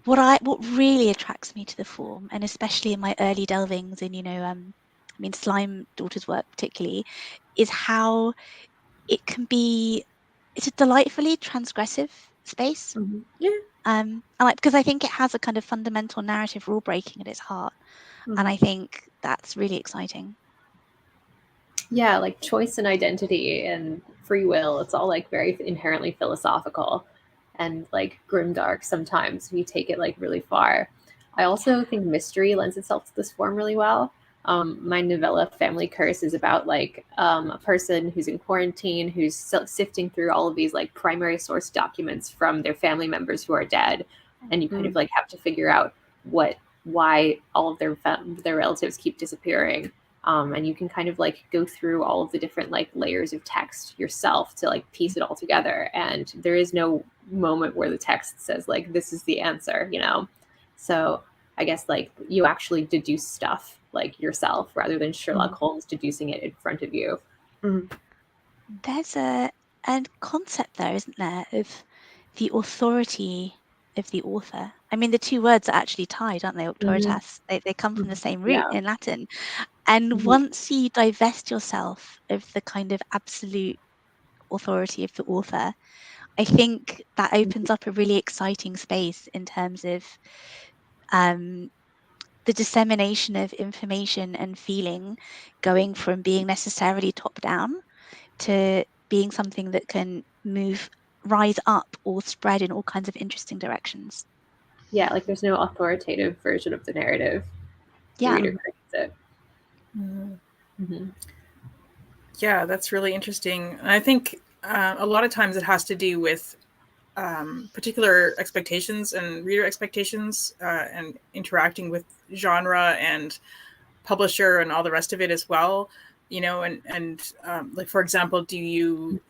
what really attracts me to the form, and especially in my early delvings in Slime Daughter's work particularly, is how it can be. It's a delightfully transgressive space. Yeah. Because I think it has a kind of fundamental narrative rule breaking at its heart, and I think that's really exciting. Yeah, like choice and identity and free will, it's all like very inherently philosophical and like grimdark sometimes if you take it like really far. I also think mystery lends itself to this form really well. My novella Family Curse is about like a person who's in quarantine, who's sifting through all of these like primary source documents from their family members who are dead, and you kind of like have to figure out why all of their relatives keep disappearing. And you can kind of like go through all of the different like layers of text yourself to like piece it all together. And there is no moment where the text says like, this is the answer, So I guess like you actually deduce stuff like yourself rather than Sherlock Holmes deducing it in front of you. There's a concept there, isn't there, of the authority of the author. I mean, the two words are actually tied, aren't they? Auctoritas. They come from the same root in Latin. And once you divest yourself of the kind of absolute authority of the author, I think that opens up a really exciting space in terms of the dissemination of information and feeling going from being necessarily top down to being something that can rise up or spread in all kinds of interesting directions. Yeah, like there's no authoritative version of the narrative. The reader creates it. Yeah, that's really interesting. And I think a lot of times it has to do with particular expectations and reader expectations and interacting with genre and publisher and all the rest of it as well. And like, for example, do you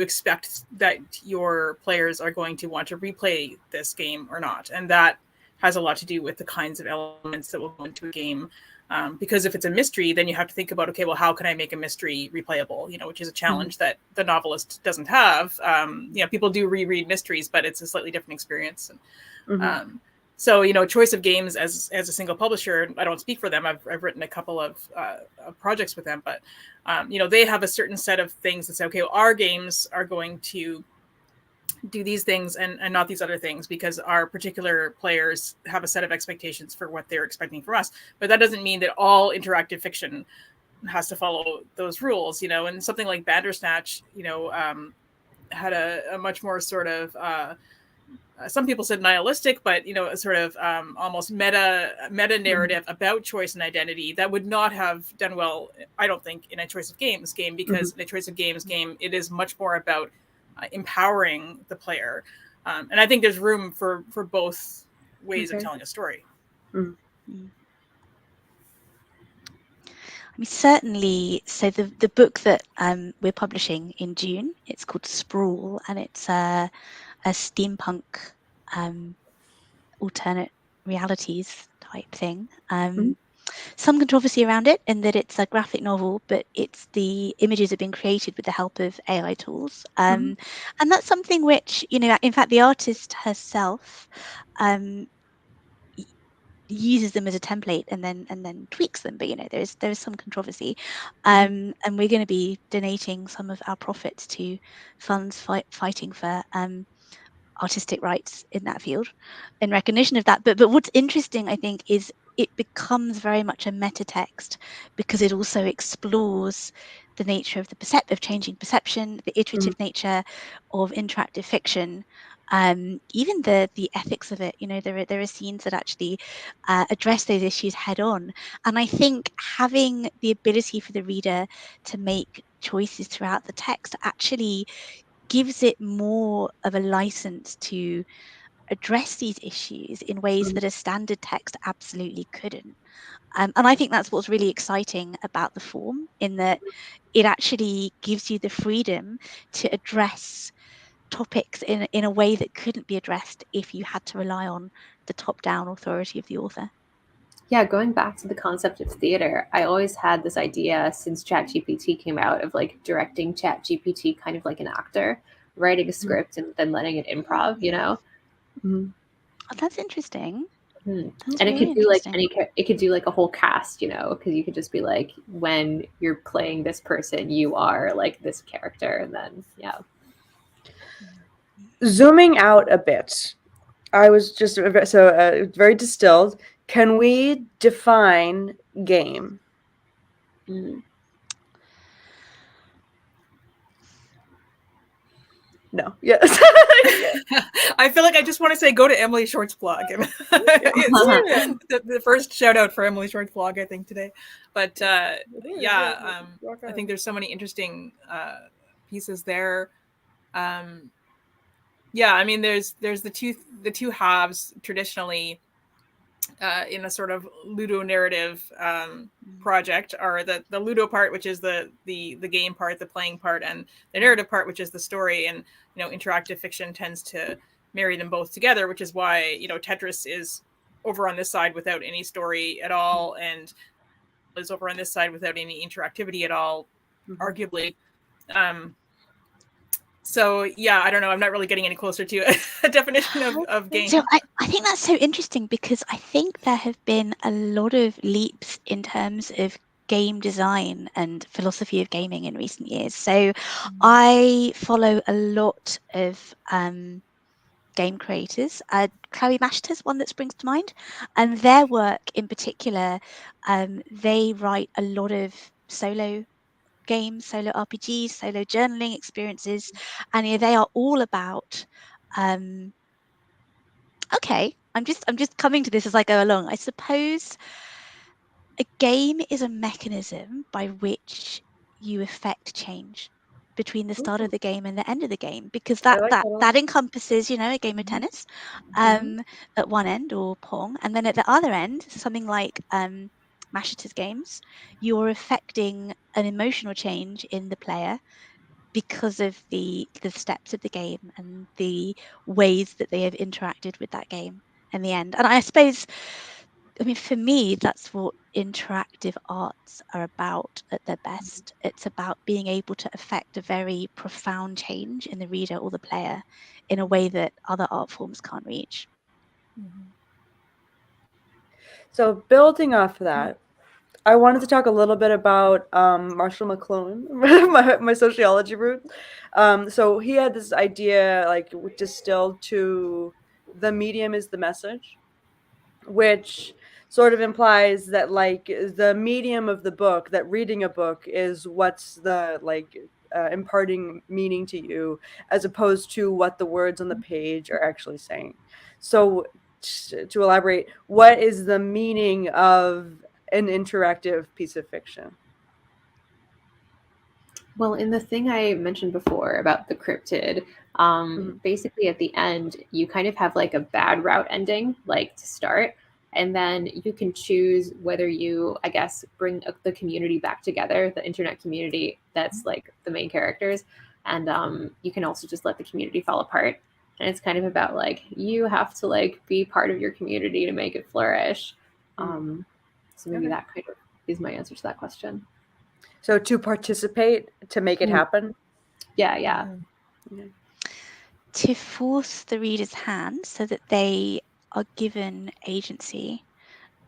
expect that your players are going to want to replay this game or not? And that has a lot to do with the kinds of elements that will go into a game. Because if it's a mystery, then you have to think about, okay, well, how can I make a mystery replayable? Which is a challenge that the novelist doesn't have. People do reread mysteries, but it's a slightly different experience. So, choice of games as a single publisher, I don't speak for them. I've written a couple of projects with them, but they have a certain set of things that say, okay, well, our games are going to do these things and not these other things because our particular players have a set of expectations for what they're expecting from us. But that doesn't mean that all interactive fiction has to follow those rules, and something like Bandersnatch, had a much more sort of, some people said nihilistic, but, a sort of almost meta narrative about choice and identity that would not have done well, I don't think, in a choice of games game, because in a choice of games game, it is much more about empowering the player. And I think there's room for both ways of telling a story. I mean, certainly. So the book that we're publishing in June, it's called Sprawl, and it's a steampunk alternate realities type thing. Some controversy around it in that it's a graphic novel, but the images have been created with the help of AI tools. And that's something which, in fact, the artist herself uses them as a template and then tweaks them. But there is some controversy, and we're going to be donating some of our profits to funds fighting for artistic rights in that field in recognition of that. But what's interesting, I think, is it becomes very much a meta text because it also explores the nature of of changing perception, the iterative nature of interactive fiction, even the ethics of it. There are scenes that actually address those issues head on. And I think having the ability for the reader to make choices throughout the text actually gives it more of a license to address these issues in ways that a standard text absolutely couldn't. And I think that's what's really exciting about the form, in that it actually gives you the freedom to address topics in a way that couldn't be addressed if you had to rely on the top-down authority of the author. Yeah, going back to the concept of theater, I always had this idea since ChatGPT came out of like directing ChatGPT kind of like an actor, writing a script and then letting it improv, you know? Mhm. Oh, that's interesting. That's And it really could do like interesting. it could do like a whole cast, you know, because you could just be like, when you're playing this person, you are like this character, and then yeah. Zooming out a bit, I was just very distilled. Can we define game? Mm. No. Yes. I feel like I just want to say go to Emily Short's blog. It's the first shout out for Emily Short's blog, I think, today. But I think there's so many interesting pieces there. Yeah, I mean, there's the two halves traditionally in a sort of Ludo narrative project, are the Ludo part, which is the game part, the playing part, and the narrative part, which is the story. And interactive fiction tends to marry them both together, which is why Tetris is over on this side without any story at all, and is over on this side without any interactivity at all, arguably. So yeah, I don't know. I'm not really getting any closer to a definition of game. So I think that's so interesting, because I think there have been a lot of leaps in terms of game design and philosophy of gaming in recent years. So I follow a lot of game creators. Chloe Mashter's one that springs to mind, and their work in particular, they write a lot of solo games, solo RPGs, solo journaling experiences, and they are all about okay, I'm just coming to this as I go along. I suppose a game is a mechanism by which you effect change between the start of the game and the end of the game, because that encompasses, a game of tennis at one end, or Pong, and then at the other end, something like Masheter's games, you're affecting an emotional change in the player because of the steps of the game and the ways that they have interacted with that game in the end. And I suppose, for me, that's what interactive arts are about at their best. It's about being able to affect a very profound change in the reader or the player in a way that other art forms can't reach. So building off of that, I wanted to talk a little bit about Marshall McLuhan, my sociology root. So he had this idea, like, distilled to the medium is the message, which sort of implies that, like, the medium of the book, that reading a book is what's the, like, imparting meaning to you, as opposed to what the words on the page are actually saying. So to elaborate, what is the meaning of an interactive piece of fiction? Well, in the thing I mentioned before about the cryptid, basically at the end, you kind of have like a bad route ending, like to start, and then you can choose whether you, I guess, bring the community back together, the internet community that's like the main characters, and you can also just let the community fall apart. And it's kind of about like you have to like be part of your community to make it flourish. So maybe that kind of is my answer to that question. So to participate, to make it happen? Yeah. To force the reader's hand so that they are given agency,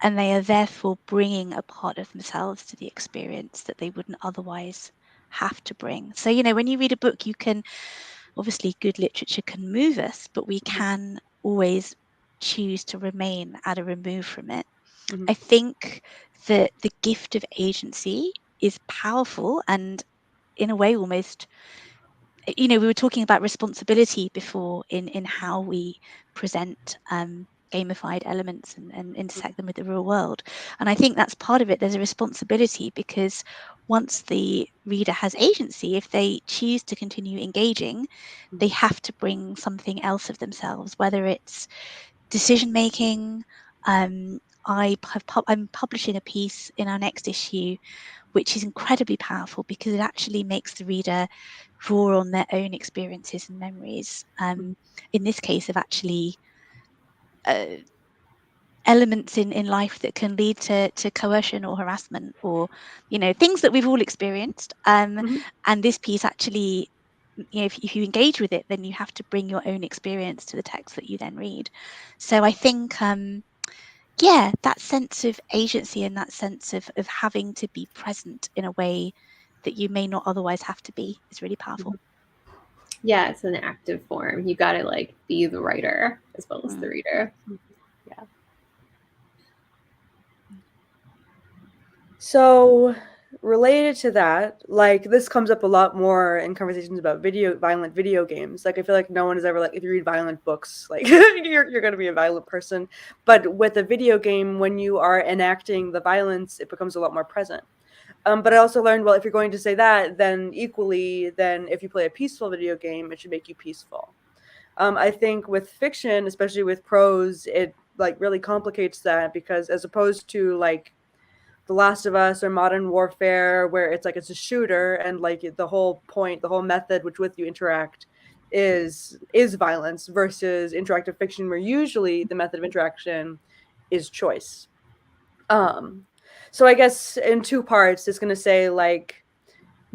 and they are therefore bringing a part of themselves to the experience that they wouldn't otherwise have to bring. So, when you read a book, you can, obviously good literature can move us, but we can always choose to remain at a remove from it. I think that the gift of agency is powerful, and in a way almost, we were talking about responsibility before in how we present gamified elements and intersect them with the real world. And I think that's part of it. There's a responsibility, because once the reader has agency, if they choose to continue engaging, they have to bring something else of themselves, whether it's decision making. I'm publishing a piece in our next issue which is incredibly powerful, because it actually makes the reader draw on their own experiences and memories. In this case, of actually elements in life that can lead to coercion or harassment, or things that we've all experienced. Mhm. And this piece actually, if you engage with it, then you have to bring your own experience to the text that you then read. So I think that sense of agency and that sense of having to be present in a way that you may not otherwise have to be is really powerful. Yeah, it's an active form. You got to like be the writer as well as the reader. Yeah. So, related to that, like this comes up a lot more in conversations about violent video games. Like I feel like no one is ever like, if you read violent books, like you're going to be a violent person. But with a video game, when you are enacting the violence, it becomes a lot more present. But I also learned, well, if you're going to say that, then equally, then if you play a peaceful video game, it should make you peaceful. I think with fiction, especially with prose, it like really complicates that, because as opposed to like The Last of Us or Modern Warfare, where it's like it's a shooter and like the whole point, the whole method which with you interact is violence, versus interactive fiction where usually the method of interaction is choice. So I guess in two parts, it's going to say like,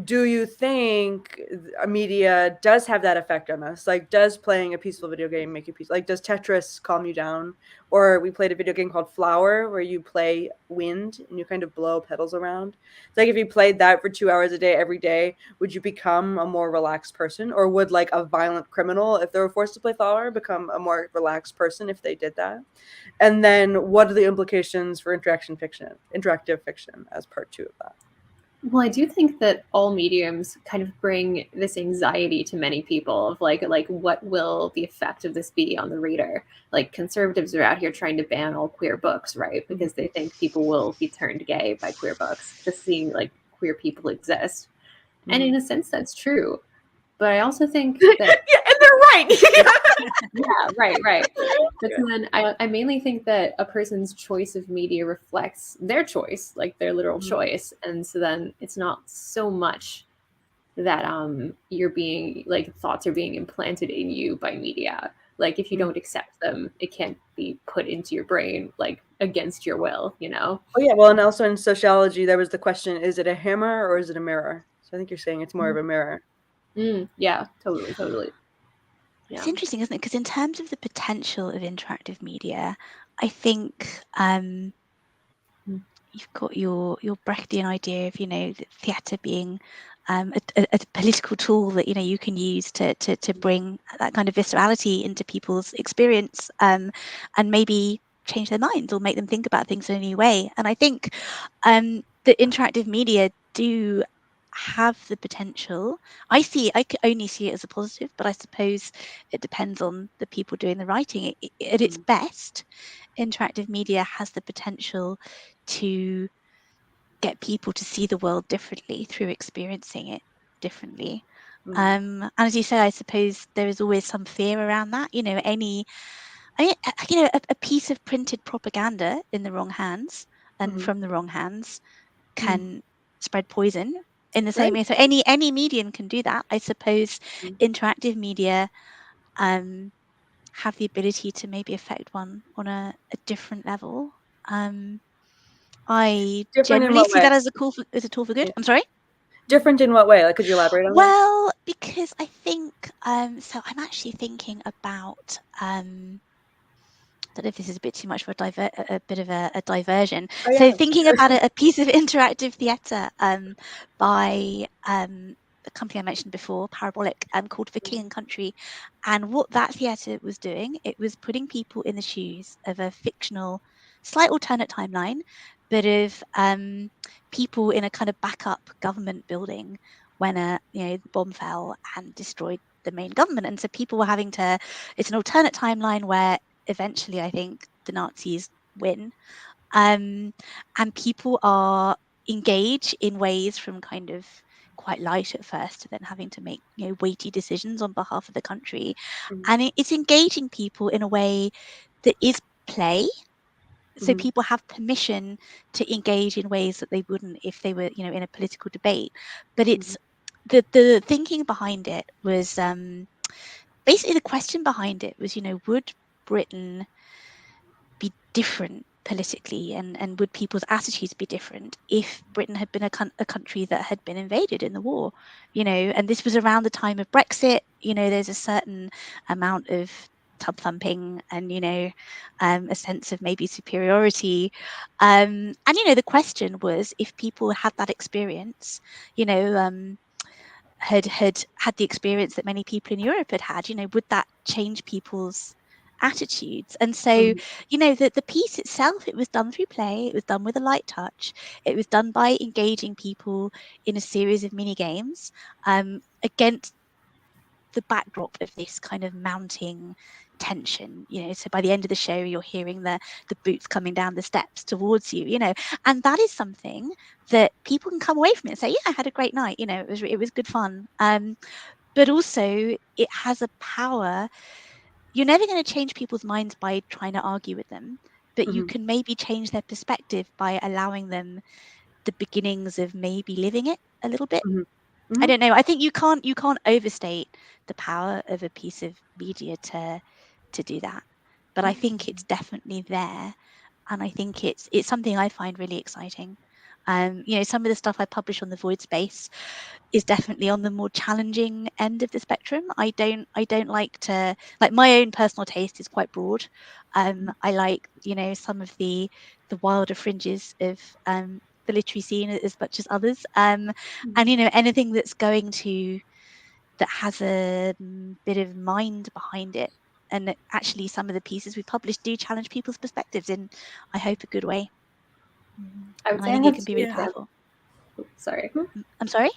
do you think media does have that effect on us? Like, does playing a peaceful video game make you peaceful? Like, does Tetris calm you down? Or we played a video game called Flower, where you play wind and you kind of blow petals around. It's like if you played that for 2 hours a day, every day, would you become a more relaxed person? Or would like a violent criminal, if they were forced to play Flower, become a more relaxed person if they did that? And then what are the implications for interactive fiction as part two of that? Well, I do think that all mediums kind of bring this anxiety to many people of like what will the effect of this be on the reader? Like conservatives are out here trying to ban all queer books, right? Because they think people will be turned gay by queer books, just seeing like queer people exist. And in a sense, that's true. But I also think that yeah, and they're right. yeah, right. But then I mainly think that a person's choice of media reflects their choice, like their literal choice. And so then it's not so much that you're being like thoughts are being implanted in you by media. Like if you don't accept them, it can't be put into your brain like against your will, Oh yeah, well, and also in sociology there was the question, is it a hammer or is it a mirror? So I think you're saying it's more of a mirror. Yeah, totally. Yeah. It's interesting, isn't it? Because in terms of the potential of interactive media, I think you've got your Brechtian idea of the theatre being a political tool that you can use to bring that kind of viscerality into people's experience, and maybe change their minds or make them think about things in a new way. And I think that interactive media do have the potential. I can only see it as a positive, but I suppose it depends on the people doing the writing. At its best, interactive media has the potential to get people to see the world differently through experiencing it differently. And as you say, I suppose there is always some fear around that. A piece of printed propaganda in the wrong hands and from the wrong hands can spread poison in the same way. So any medium can do that. I suppose interactive media have the ability to maybe affect one on a different level. I generally see that as a tool for good. I'm sorry? Different in what way? Like, could you elaborate on that? Well, because I think so I'm actually thinking about I don't know if this is a bit too much for a bit of a diversion. Oh, yeah, so thinking about a piece of interactive theatre by the company I mentioned before, Parabolic, called For King and Country. And what that theatre was doing, it was putting people in the shoes of a fictional, slight alternate timeline, but of people in a kind of backup government building when the bomb fell and destroyed the main government. And so people were having to, it's an alternate timeline where eventually I think the Nazis win. And people are engaged in ways from kind of quite light at first to then having to make weighty decisions on behalf of the country. And it's engaging people in a way that is play. So people have permission to engage in ways that they wouldn't if they were in a political debate. But it's the thinking behind it was basically the question behind it was would Britain be different politically, and would people's attitudes be different if Britain had been a country that had been invaded in the war, and this was around the time of Brexit. There's a certain amount of tub thumping and a sense of maybe superiority, and the question was, if people had that experience, had the experience that many people in Europe had, would that change people's attitudes? And so, the piece itself, it was done through play, it was done with a light touch, it was done by engaging people in a series of mini games against the backdrop of this kind of mounting tension. So by the end of the show, you're hearing the boots coming down the steps towards you, and that is something that people can come away from it and say, yeah, I had a great night, it was good fun. But also it has a power. You're never going to change people's minds by trying to argue with them, but you can maybe change their perspective by allowing them the beginnings of maybe living it a little bit. I don't know. I think you can't overstate the power of a piece of media to do that. But I think it's definitely there, and I think it's something I find really exciting. Some of the stuff I publish on the Voidspace is definitely on the more challenging end of the spectrum. I don't like to, like, my own personal taste is quite broad. I like some of the wilder fringes of the literary scene as much as others, and anything that's that has a bit of mind behind it, and that actually some of the pieces we publish do challenge people's perspectives in, I hope, a good way. I would And say I think it can be really powerful. Sorry. I'm sorry?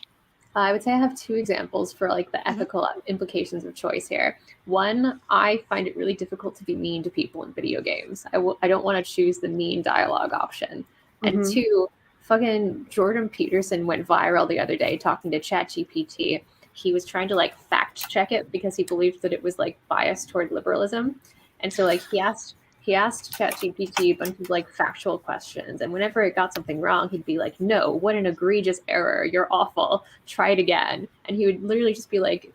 I would say I have two examples for like the ethical implications of choice here. One, I find it really difficult to be mean to people in video games. I don't want to choose the mean dialogue option. And two, fucking Jordan Peterson went viral the other day talking to ChatGPT. He was trying to like fact check it because he believed that it was like biased toward liberalism. And so like he asked ChatGPT a bunch of like factual questions, and whenever it got something wrong, he'd be like, "No, what an egregious error! You're awful. Try it again." And he would literally just be like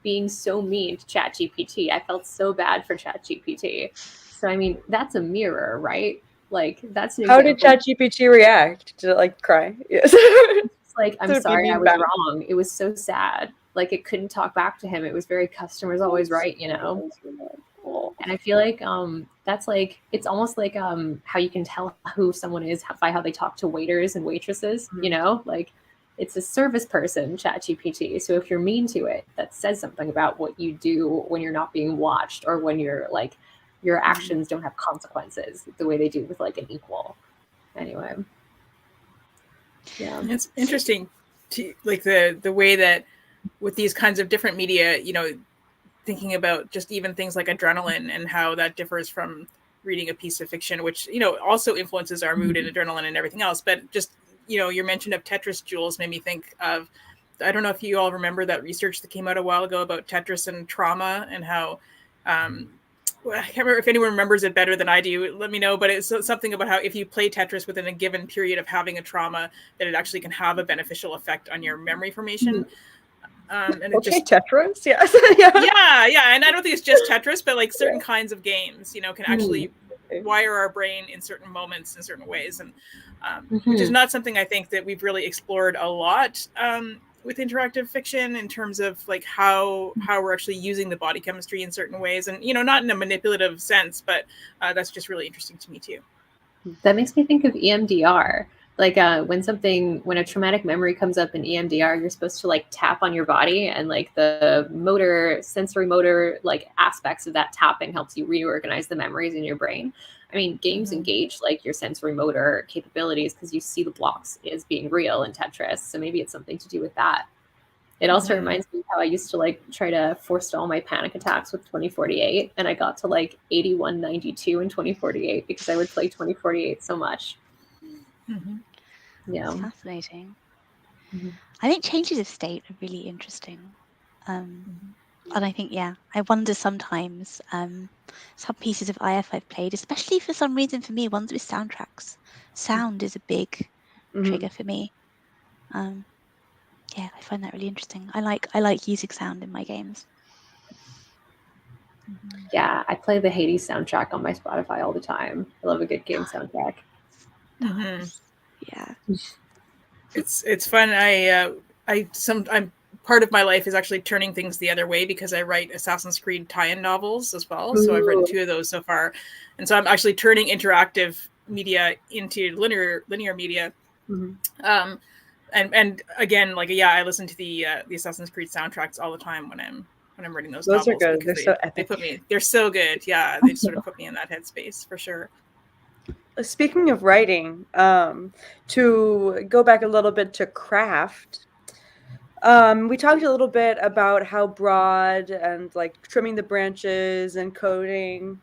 being so mean to ChatGPT. I felt so bad for ChatGPT. So I mean, that's a mirror, right? Like that's an How example. did ChatGPT react? Did it like cry? Yes. It's like, I'm Did it be sorry, I mean was back? wrong. It was so sad. Like it couldn't talk back to him. It was very customer's always right, And I feel like that's like, it's almost like how you can tell who someone is by how they talk to waiters and waitresses, like it's a service person, ChatGPT. So if you're mean to it, that says something about what you do when you're not being watched, or when you're like, your actions don't have consequences the way they do with like an equal. Anyway. Yeah. It's interesting to like the way that with these kinds of different media, thinking about just even things like adrenaline and how that differs from reading a piece of fiction, which, also influences our mood and adrenaline and everything else. But just, your mention of Tetris, Jules, made me think of, I don't know if you all remember that research that came out a while ago about Tetris and trauma, and how, I can't remember if anyone remembers it better than I do. Let me know. But it's something about how if you play Tetris within a given period of having a trauma, that it actually can have a beneficial effect on your memory formation. And it Tetris, yes. yeah. And I don't think it's just Tetris, but like certain kinds of games, can actually wire our brain in certain moments in certain ways, and which is not something I think that we've really explored a lot with interactive fiction, in terms of like how we're actually using the body chemistry in certain ways, and not in a manipulative sense, but that's just really interesting to me too. That makes me think of EMDR. Like when a traumatic memory comes up in EMDR, you're supposed to like tap on your body, and like the sensory motor like aspects of that tapping helps you reorganize the memories in your brain. I mean, games engage like your sensory motor capabilities because you see the blocks as being real in Tetris. So maybe it's something to do with that. It also reminds me of how I used to like try to forestall my panic attacks with 2048, and I got to like 8192 in 2048 because I would play 2048 so much. Yeah, it's fascinating. I think changes of state are really interesting, and I think I wonder sometimes some pieces of IF I've played, especially for some reason for me, ones with soundtracks. Sound is a big trigger for me. I find that really interesting. I like using sound in my games. Yeah, I play the Hades soundtrack on my Spotify all the time. I love a good game soundtrack. Nice. Yeah. It's fun. I'm part of my life is actually turning things the other way because I write Assassin's Creed tie-in novels as well. So I've written 2 of those so far, and so I'm actually turning interactive media into linear media. And again, like I listen to the Assassin's Creed soundtracks all the time when I'm writing those novels. Those are good. They're so epic. They're so good. Yeah, they sort of put me in that headspace for sure. Speaking of writing, to go back a little bit to craft, we talked a little bit about how broad and like trimming the branches and coding.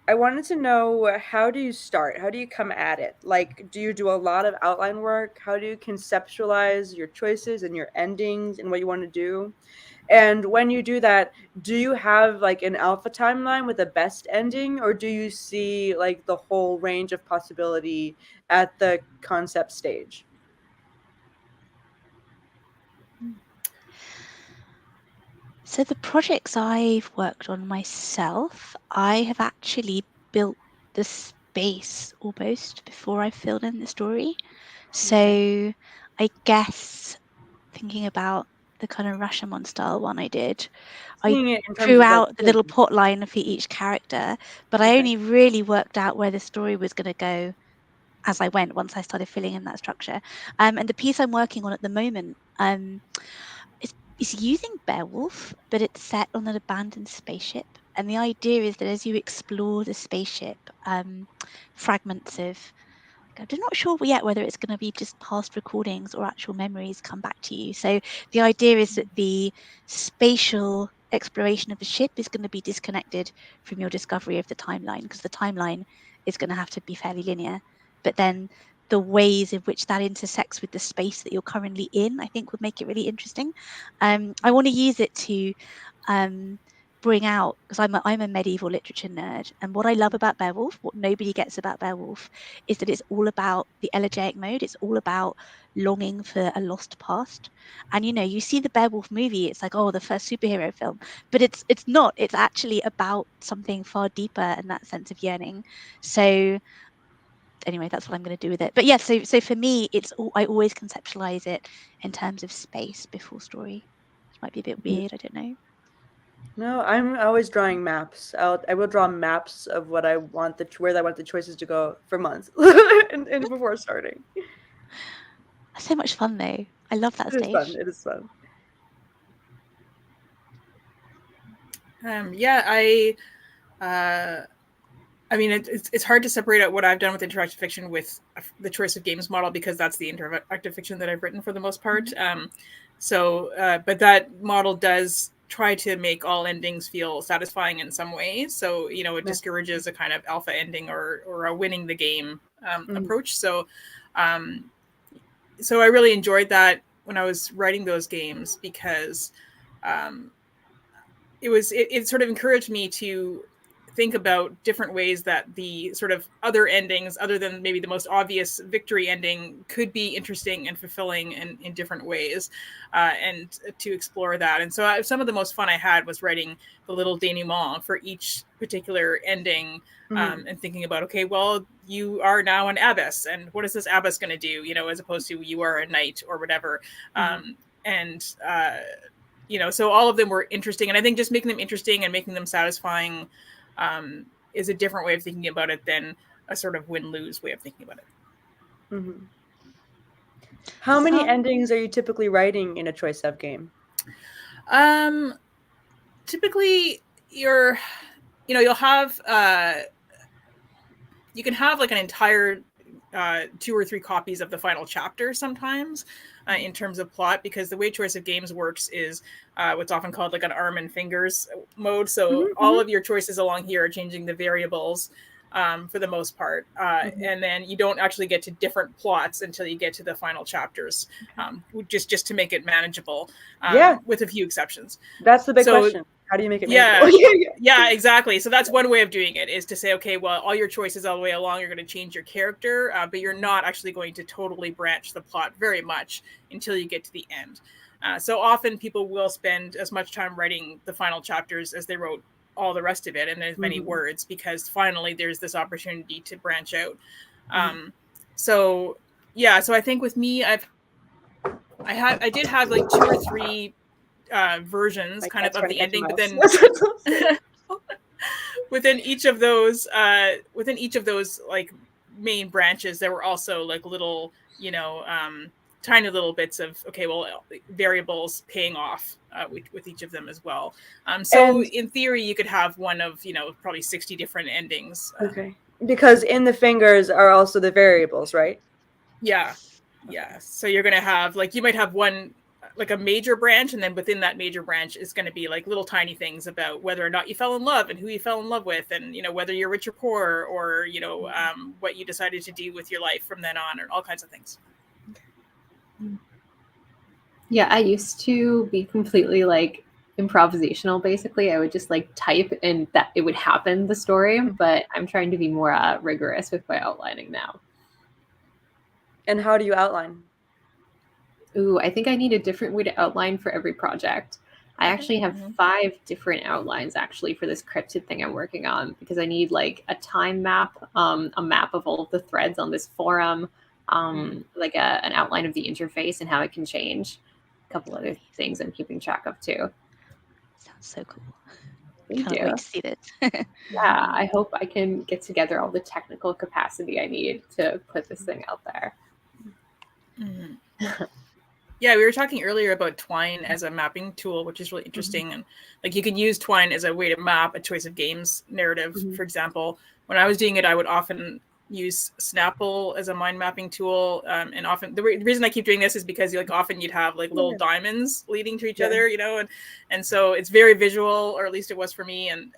I wanted to know, how do you start? How do you come at it? Like, do you do a lot of outline work? How do you conceptualize your choices and your endings and what you want to do? And when you do that, do you have like an alpha timeline with a best ending, or do you see like the whole range of possibility at the concept stage? So the projects I've worked on myself, I have actually built the space almost before I filled in the story. So I guess thinking about the kind of Rashomon style one I did, I drew out the little plot line for each character, but I only really worked out where the story was going to go as I went once I started filling in that structure. And the piece I'm working on at the moment, it's using Beowulf, but it's set on an abandoned spaceship. And the idea is that as you explore the spaceship, fragments of, I'm not sure yet whether it's going to be just past recordings or actual memories come back to you. So the idea is that the spatial exploration of the ship is going to be disconnected from your discovery of the timeline, because the timeline is going to have to be fairly linear. But then the ways in which that intersects with the space that you're currently in, I think would make it really interesting. I want to use it to bring out, because I'm a medieval literature nerd, and what I love about Beowulf, what nobody gets about Beowulf, is that it's all about the elegiac mode. It's all about longing for a lost past. And you see the Beowulf movie, it's like, oh, the first superhero film, but it's not. It's actually about something far deeper and that sense of yearning. So anyway, that's what I'm going to do with it. But yeah, so for me, I always conceptualize it in terms of space before story, which might be a bit weird. I don't know. No, I'm always drawing maps. I will draw maps of what I want where I want the choices to go for months, and before starting. That's so much fun, though. I love that stage. It is fun. I mean, it's hard to separate out what I've done with interactive fiction with the choice of games model, because that's the interactive fiction that I've written for the most part. But that model does try to make all endings feel satisfying in some ways. So, it discourages a kind of alpha ending or a winning the game approach. So I really enjoyed that when I was writing those games, because it sort of encouraged me to think about different ways that the sort of other endings, other than maybe the most obvious victory ending, could be interesting and fulfilling in different ways, and to explore that. And so some of the most fun I had was writing the little denouement for each particular ending, and thinking about, okay, well, you are now an abbess, and what is this abbess going to do, as opposed to you are a knight or whatever. So all of them were interesting. And I think just making them interesting and making them satisfying is a different way of thinking about it than a sort of win-lose way of thinking about it. How many endings are you typically writing in a choice of game? Typically, you'll have you can have like an entire 2 or 3 copies of the final chapter sometimes, in terms of plot, because the way choice of games works is what's often called like an arm and fingers mode. So all of your choices along here are changing the variables for the most part, and then you don't actually get to different plots until you get to the final chapters, just to make it manageable, with a few exceptions. That's the big question. How do you make it manageable? Yeah, exactly. So that's one way of doing it, is to say, okay, well, all your choices all the way along, you're going to change your character, but you're not actually going to totally branch the plot very much until you get to the end. So often people will spend as much time writing the final chapters as they wrote all the rest of it and as many words, because finally there's this opportunity to branch out. So I think with me, I did have like 2 or 3 versions kind of the ending, but then within each of those like main branches, there were also like little, tiny little bits of variables paying off with each of them as well. So in theory, you could have one of probably 60 different endings. Okay, because in the fingers are also the variables, right? Yeah. So you're gonna have like, you might have one like a major branch, and then within that major branch is going to be like little tiny things about whether or not you fell in love and who you fell in love with, and whether you're rich or poor, or what you decided to do with your life from then on, and all kinds of things. Yeah, I used to be completely like improvisational. Basically, I would just like type and that it would happen, the story. But I'm trying to be more rigorous with my outlining now. And how do you outline? Ooh, I think I need a different way to outline for every project. I actually have 5 different outlines actually for this cryptid thing I'm working on, because I need like a time map, a map of all of the threads on this forum, like an outline of the interface and how it can change. A couple other things I'm keeping track of too. Sounds so cool. Thank you. Can't wait to see this. Yeah, I hope I can get together all the technical capacity I need to put this thing out there. Yeah, we were talking earlier about Twine as a mapping tool, which is really interesting. And like, you can use Twine as a way to map a choice of games narrative. For example, when I was doing it, I would often use Snapple as a mind mapping tool. And often the reason I keep doing this is because often you'd have like little diamonds leading to each other, and so it's very visual, or at least it was for me. And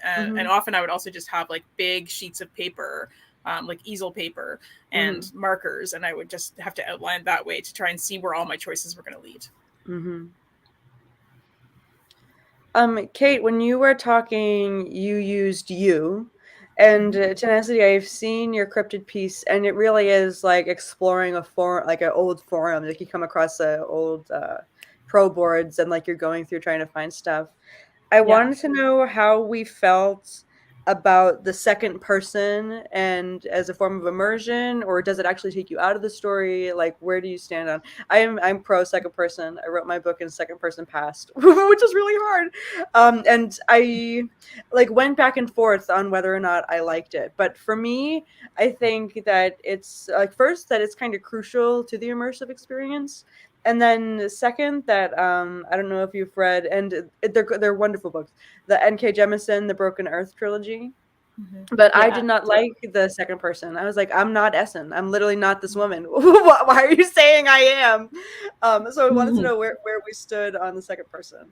often I would also just have like big sheets of paper, like easel paper and markers, and I would just have to outline that way to try and see where all my choices were going to lead. Kate, when you were talking, you used you. And Tenacity, I've seen your cryptid piece, and it really is like exploring a forum, like an old forum. Like you come across old pro boards, and like you're going through trying to find stuff. I wanted to know how we felt about the second person, and as a form of immersion, or does it actually take you out of the story? Like, where do you stand on? I'm pro second person. I wrote my book in second person past, which is really hard. And I like went back and forth on whether or not I liked it. But for me, I think that it's like, first, that it's kind of crucial to the immersive experience. And then second, that I don't know if you've read, and they're wonderful books, the N.K. Jemisin, The Broken Earth trilogy. But I did not like the second person. I was like, I'm not Essen. I'm literally not this woman. Why are you saying I am? So I wanted to know where we stood on the second person.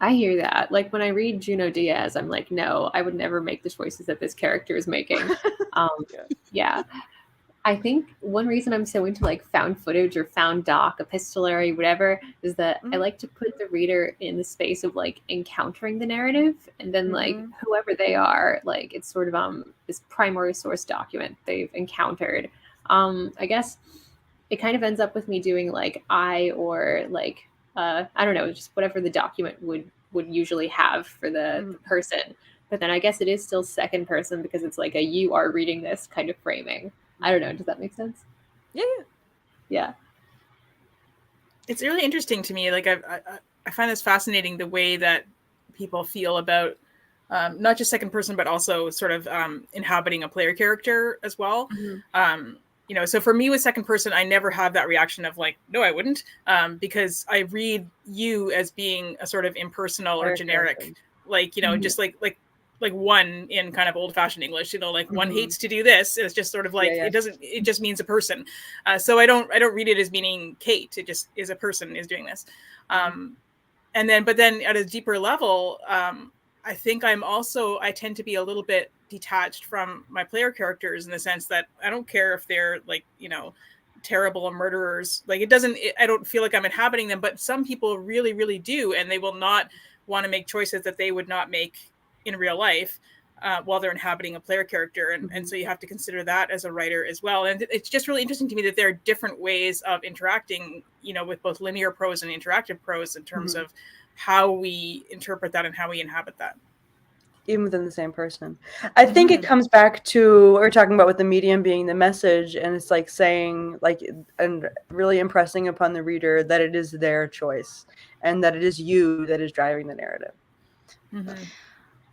I hear that. Like when I read Junot Diaz, I'm like, no, I would never make the choices that this character is making. Yeah. I think one reason I'm so into like found footage or found doc, epistolary, whatever, is that I like to put the reader in the space of like encountering the narrative, and then like whoever they are, like it's sort of this primary source document they've encountered. I guess it kind of ends up with me doing like or like I don't know, just whatever the document would usually have for the person. But then I guess it is still second person because it's like you are reading this kind of framing. I don't know. Does that make sense? Yeah. It's really interesting to me. Like I find this fascinating, the way that people feel about not just second person, but also sort of inhabiting a player character as well. So for me with second person, I never have that reaction of like, no, I wouldn't, because I read you as being a sort of impersonal or generic, like, just like one in kind of old fashioned English, like one hates to do this. It's just sort of like, it just means a person. So I don't read it as meaning Kate. It just is a person is doing this. But then at a deeper level, I think I tend to be a little bit detached from my player characters, in the sense that I don't care if they're like, terrible murderers. Like I don't feel like I'm inhabiting them, but some people really, really do. And they will not want to make choices that they would not make in real life while they're inhabiting a player character. And so you have to consider that as a writer as well. And it's just really interesting to me that there are different ways of interacting, with both linear prose and interactive prose, in terms of how we interpret that and how we inhabit that. even within the same person. I think it comes back to what we're talking about with the medium being the message, and it's like saying, like, and really impressing upon the reader that it is their choice and that it is you that is driving the narrative.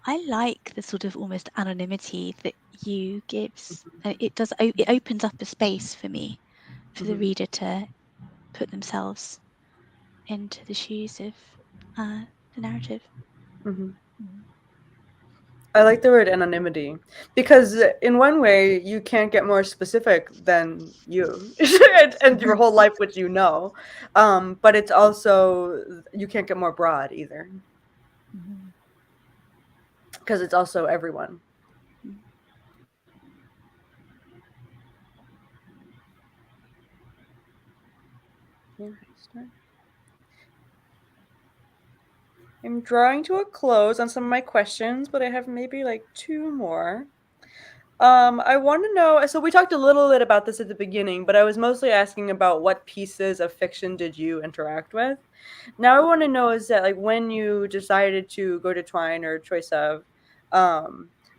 I like the sort of almost anonymity that you gives. It opens up a space for me, for the reader to put themselves into the shoes of the narrative. I like the word anonymity because in one way you can't get more specific than you and your whole life, which you know, but it's also, you can't get more broad either because it's also everyone. Yeah, I'm drawing to a close on some of my questions, but I have maybe like 2 more. I want to know, so we talked a little bit about this at the beginning, but I was mostly asking about what pieces of fiction did you interact with? Now I want to know is that, like, when you decided to go to Twine or Choice of,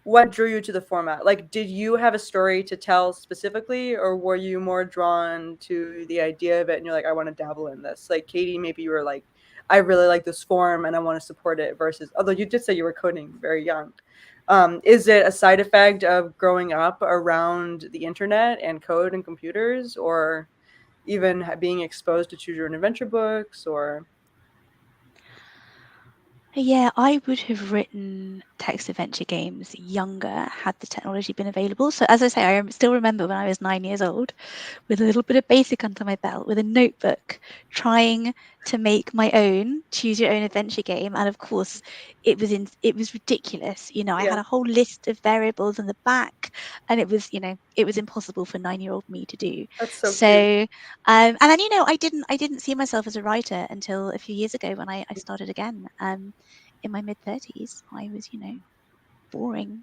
what drew you to the format? Like, did you have a story to tell specifically, or were you more drawn to the idea of it and you're like, I want to dabble in this? Like Katie, maybe you were like, I really like this form and I want to support it, versus, although you did say you were coding very young. Is it a side effect of growing up around the internet and code and computers, or even being exposed to choose your own adventure books, or? Yeah, I would have written text adventure games younger had the technology been available. So as I say, I still remember when I was 9 years old with a little bit of BASIC under my belt with a notebook trying to make my own choose your own adventure game. And of course, it was ridiculous. You know, I had a whole list of variables in the back and it was, you know, it was impossible for 9-year-old me to do. That's so cute. And then, you know, I didn't see myself as a writer until a few years ago when I started again. In my mid-30s, I was, you know, boring.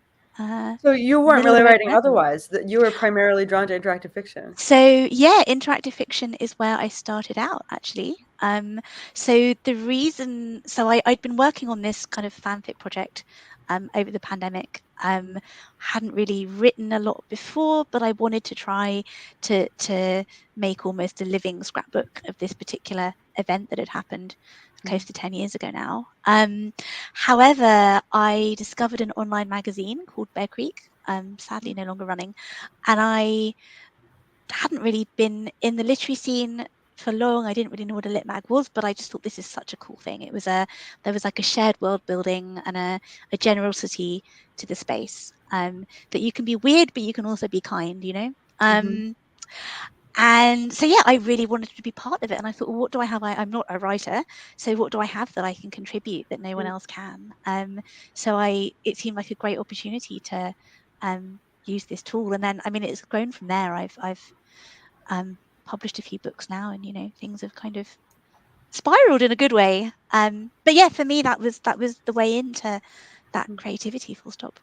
So you weren't really writing otherwise, that you were primarily drawn to interactive fiction. So yeah, interactive fiction is where I started out, actually. So the reason, so I'd been working on this kind of fanfic project over the pandemic. Hadn't really written a lot before, but I wanted to try to make almost a living scrapbook of this particular event that had happened close to 10 years ago now. However, I discovered an online magazine called Bear Creek, sadly no longer running, and I hadn't really been in the literary scene for long. I didn't really know what a lit mag was, but I just thought this is such a cool thing. There was like a shared world building and a generosity to the space, that you can be weird, but you can also be kind, you know. And so, yeah, I really wanted to be part of it. And I thought, well, what do I have? I'm not a writer. So what do I have that I can contribute that no one else can? So it seemed like a great opportunity to use this tool. And then, I mean, it's grown from there. I've published a few books now, and, you know, things have kind of spiraled in a good way. But yeah, for me, that was the way into that creativity, full stop.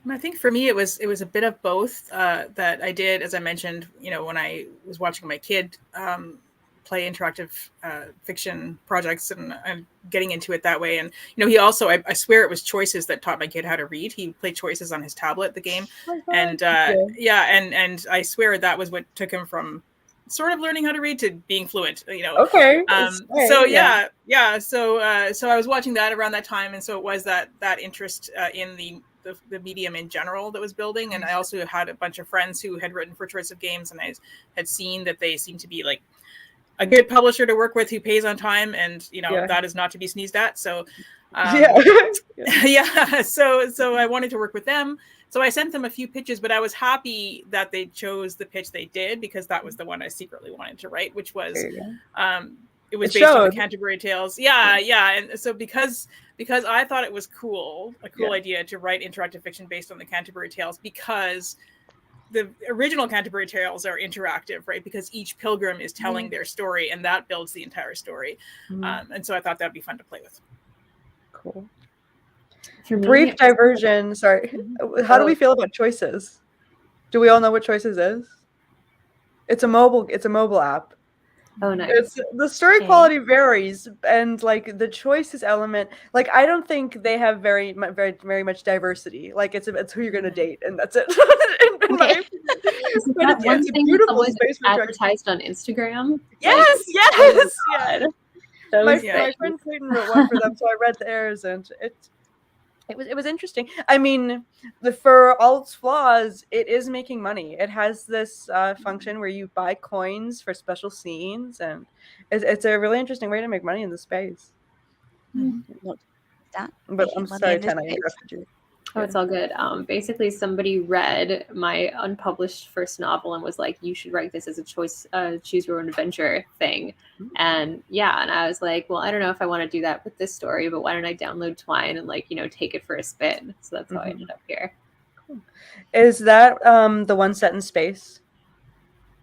I think for me, it was a bit of both that I did, as I mentioned, you know, when I was watching my kid play interactive fiction projects and getting into it that way. And, you know, he also, I swear it was Choices that taught my kid how to read. He played Choices on his tablet, the game. And and I swear that was what took him from sort of learning how to read to being fluent, you know. Okay. So I was watching that around that time. And so it was that interest in the medium in general that was building. And I also had a bunch of friends who had written for Choice of Games, and I had seen that they seemed to be like a good publisher to work with who pays on time, and, you know, that is not to be sneezed at. So so I wanted to work with them. So I sent them a few pitches, but I was happy that they chose the pitch they did, because that was the one I secretly wanted to write, which was it was based on the Canterbury Tales. And so because I thought it was a cool idea to write interactive fiction based on the Canterbury Tales, because the original Canterbury Tales are interactive, right? Because each pilgrim is telling their story, and that builds the entire story. And so I thought that'd be fun to play with. Cool. Brief diversion. Sorry. How do we feel about Choices? Do we all know what Choices is? It's a mobile app. Oh, nice. It's the story Okay. quality varies, and like the choices element. Like I don't think they have very much diversity. Like it's who you're gonna date, and that's it. in my Okay. opinion. Isn't But that one it's a thing that's beautiful always space for attraction. advertised on Instagram? Yes, Like, oh yes, my yeah. God. Those My things. friend Clayton wrote one for them, so I read theirs, and it was interesting. I mean, for all its flaws, it is making money. It has this function where you buy coins for special scenes, and it's a really interesting way to make money in the space. Not that But making I'm money sorry, in this Ten, I space. interrupted you. Oh, it's all good. Basically, somebody read my unpublished first novel and was like, "You should write this as a choose your own adventure thing." And yeah, and I was like, "Well, I don't know if I want to do that with this story, but why don't I download Twine and like take it for a spin?" So that's how I ended up here. Is that the one set in space?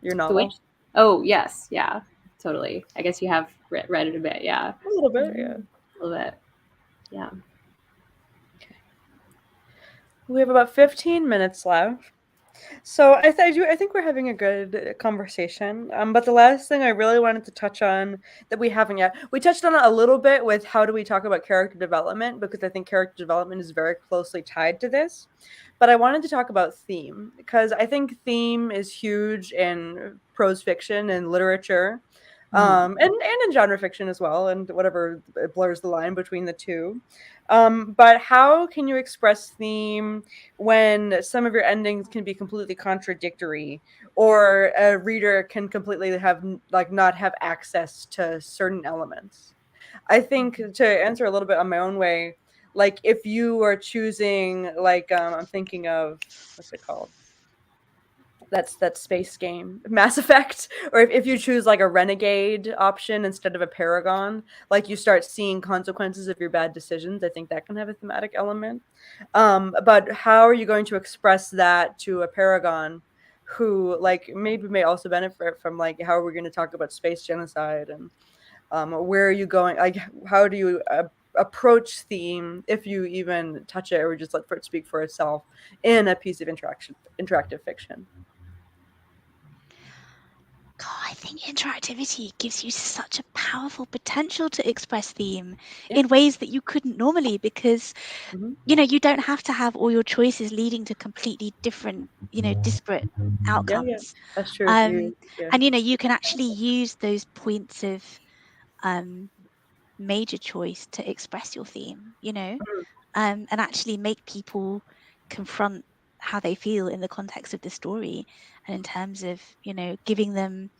Your The novel? Witch? Oh yes, yeah, totally. I guess you have read it a bit, yeah. A little bit, yeah. A little bit, yeah. We have about 15 minutes left. So I think we're having a good conversation. But the last thing I really wanted to touch on that we haven't yet, we touched on it a little bit with how do we talk about character development, because I think character development is very closely tied to this. But I wanted to talk about theme, because I think theme is huge in prose fiction and literature, and in genre fiction as well, and whatever it blurs the line between the two. But how can you express theme when some of your endings can be completely contradictory, or a reader can completely have not have access to certain elements? I think, to answer a little bit on my own way, like if you are choosing, like I'm thinking of, what's it called? That's that space game, Mass Effect. Or if you choose like a renegade option instead of a paragon, like you start seeing consequences of your bad decisions. I think that can have a thematic element. But how are you going to express that to a paragon who like maybe may also benefit from, like, how are we going to talk about space genocide, and where are you going, like how do you approach theme, if you even touch it, or just let it speak for itself in a piece of interactive fiction? God, I think interactivity gives you such a powerful potential to express theme Yeah. in ways that you couldn't normally, because Mhm. you don't have to have all your choices leading to completely different, disparate outcomes. That's true. And you can actually use those points of major choice to express your theme, and actually make people confront how they feel in the context of the story, and in terms of giving them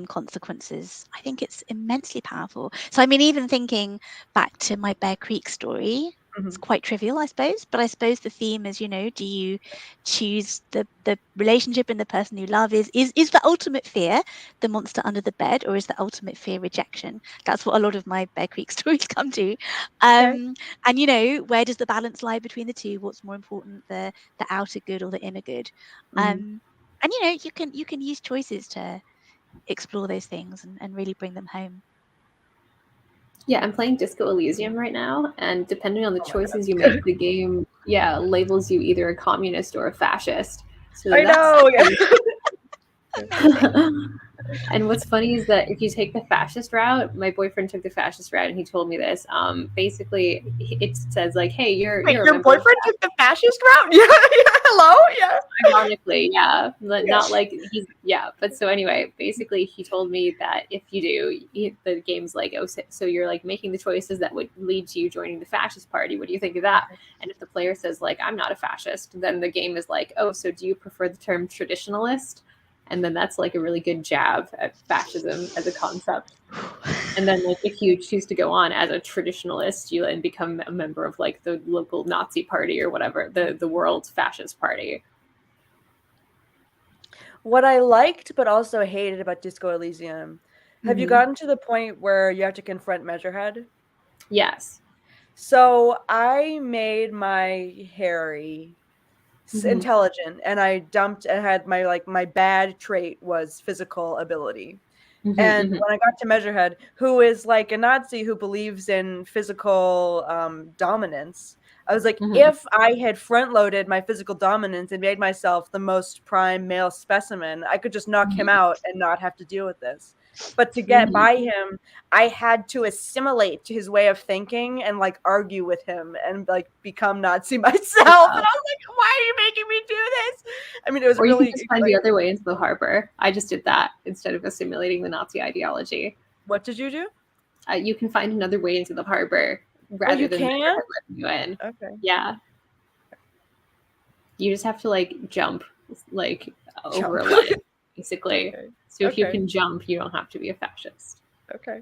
consequences. I think it's immensely powerful. So I mean, even thinking back to my Bear Creek story, it's quite trivial, I suppose, but I suppose the theme is, do you choose the relationship and the person you love? Is the ultimate fear the monster under the bed, or is the ultimate fear rejection? That's what a lot of my Bear Creek stories come to. And where does the balance lie between the two? What's more important, the outer good or the inner good? And you can use choices to explore those things and really bring them home. Yeah, I'm playing Disco Elysium right now, and depending on the choices you make, the game, labels you either a communist or a fascist. So I know. And what's funny is that if you take the fascist route, my boyfriend took the fascist route, and he told me this. Basically, it says like, "Hey, you're a Your member of boyfriend took the fascist route? Yeah, hello, yeah. ironically, not like but so anyway, basically he told me that if you do, the game's like, oh, so you're like making the choices that would lead to you joining the fascist party. What do you think of that? And if the player says like, I'm not a fascist, then the game is like, oh, so do you prefer the term traditionalist? And then that's like a really good jab at fascism as a concept. And then like if you choose to go on as a traditionalist, you then become a member of like the local Nazi party or whatever, the world fascist party. What I liked but also hated about Disco Elysium, have you gotten to the point where you have to confront Measurehead? Yes. So I made my Harry intelligent, and I had my bad trait was physical ability. And when I got to Measurehead, who is like a Nazi who believes in physical dominance, I was like, if I had front loaded my physical dominance and made myself the most prime male specimen, I could just knock him out and not have to deal with this. But to get by him, I had to assimilate to his way of thinking and like argue with him and like become Nazi myself. And I was like, why are you making me do this? I mean, it was or really you can just find the other way into the harbor. I just did that instead of assimilating the Nazi ideology. What did you do? You can find another way into the harbor rather you than can? letting you in. Okay. Yeah. You just have to like jump like over a line, basically. Okay. So if you can jump, you don't have to be a fascist. Okay.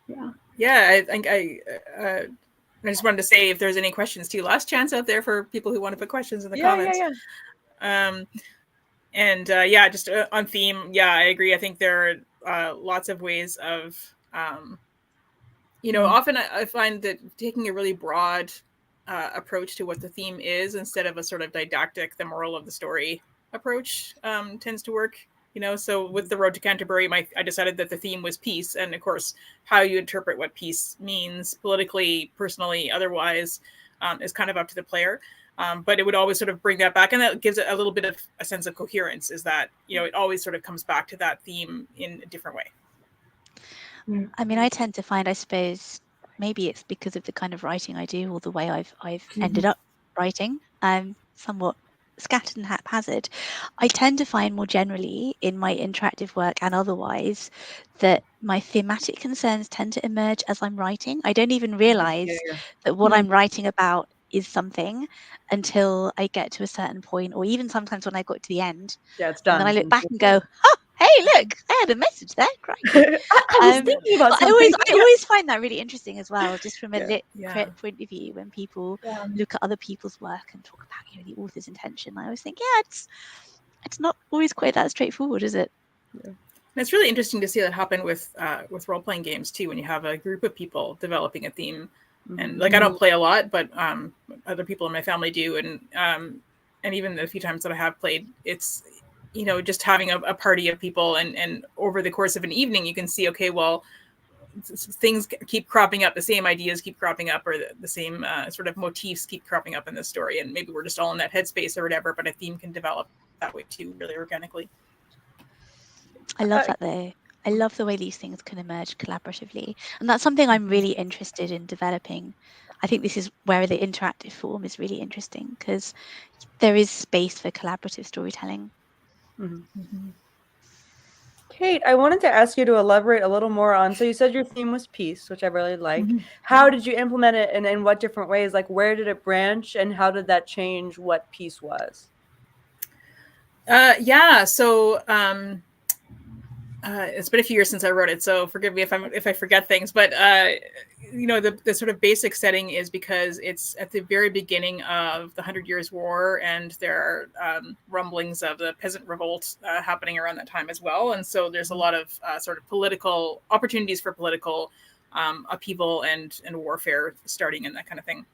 Yeah. Yeah, I think I just wanted to say if there's any questions too. Last chance out there for people who want to put questions in the comments. Yeah. Just on theme. Yeah, I agree. I think there are lots of ways of, often I find that taking a really broad approach to what the theme is instead of a sort of didactic, the moral of the story approach tends to work. So with the Road to Canterbury, I decided that the theme was peace. And of course, how you interpret what peace means politically, personally, otherwise, is kind of up to the player. But it would always sort of bring that back. And that gives it a little bit of a sense of coherence, is that, it always sort of comes back to that theme in a different way. I mean, I tend to find, I suppose, maybe it's because of the kind of writing I do or the way I've ended up writing, somewhat scattered and haphazard. I tend to find more generally in my interactive work and otherwise that my thematic concerns tend to emerge as I'm writing. I don't even realize that what I'm writing about is something until I get to a certain point, or even sometimes when I got to the end. Yeah, it's done. And then I look back and go, oh, hey, look, I had a message there. Great. I was thinking about something. I always find that really interesting as well, just from a lit point of view, when people look at other people's work and talk about the author's intention. I always think, it's not always quite that straightforward, is it? Yeah. And it's really interesting to see that happen with role-playing games too, when you have a group of people developing a theme. And like I don't play a lot, but other people in my family do, and even the few times that I have played, it's just having a party of people, and over the course of an evening, you can see, okay, well, things keep cropping up, the same ideas keep cropping up, or the same sort of motifs keep cropping up in the story, and maybe we're just all in that headspace or whatever, but a theme can develop that way too, really organically. I love that though. I love the way these things can emerge collaboratively. And that's something I'm really interested in developing. I think this is where the interactive form is really interesting, because there is space for collaborative storytelling. Kate, I wanted to ask you to elaborate a little more on, so you said your theme was peace, which I really like. How did you implement it, and in what different ways? Like, where did it branch, and how did that change what peace was? So it's been a few years since I wrote it, so forgive me if I forget things. But the sort of basic setting is because it's at the very beginning of the 100 Years' War, and there are rumblings of the peasant revolt happening around that time as well. And so there's a lot of sort of political opportunities for political upheaval and warfare starting, and that kind of thing.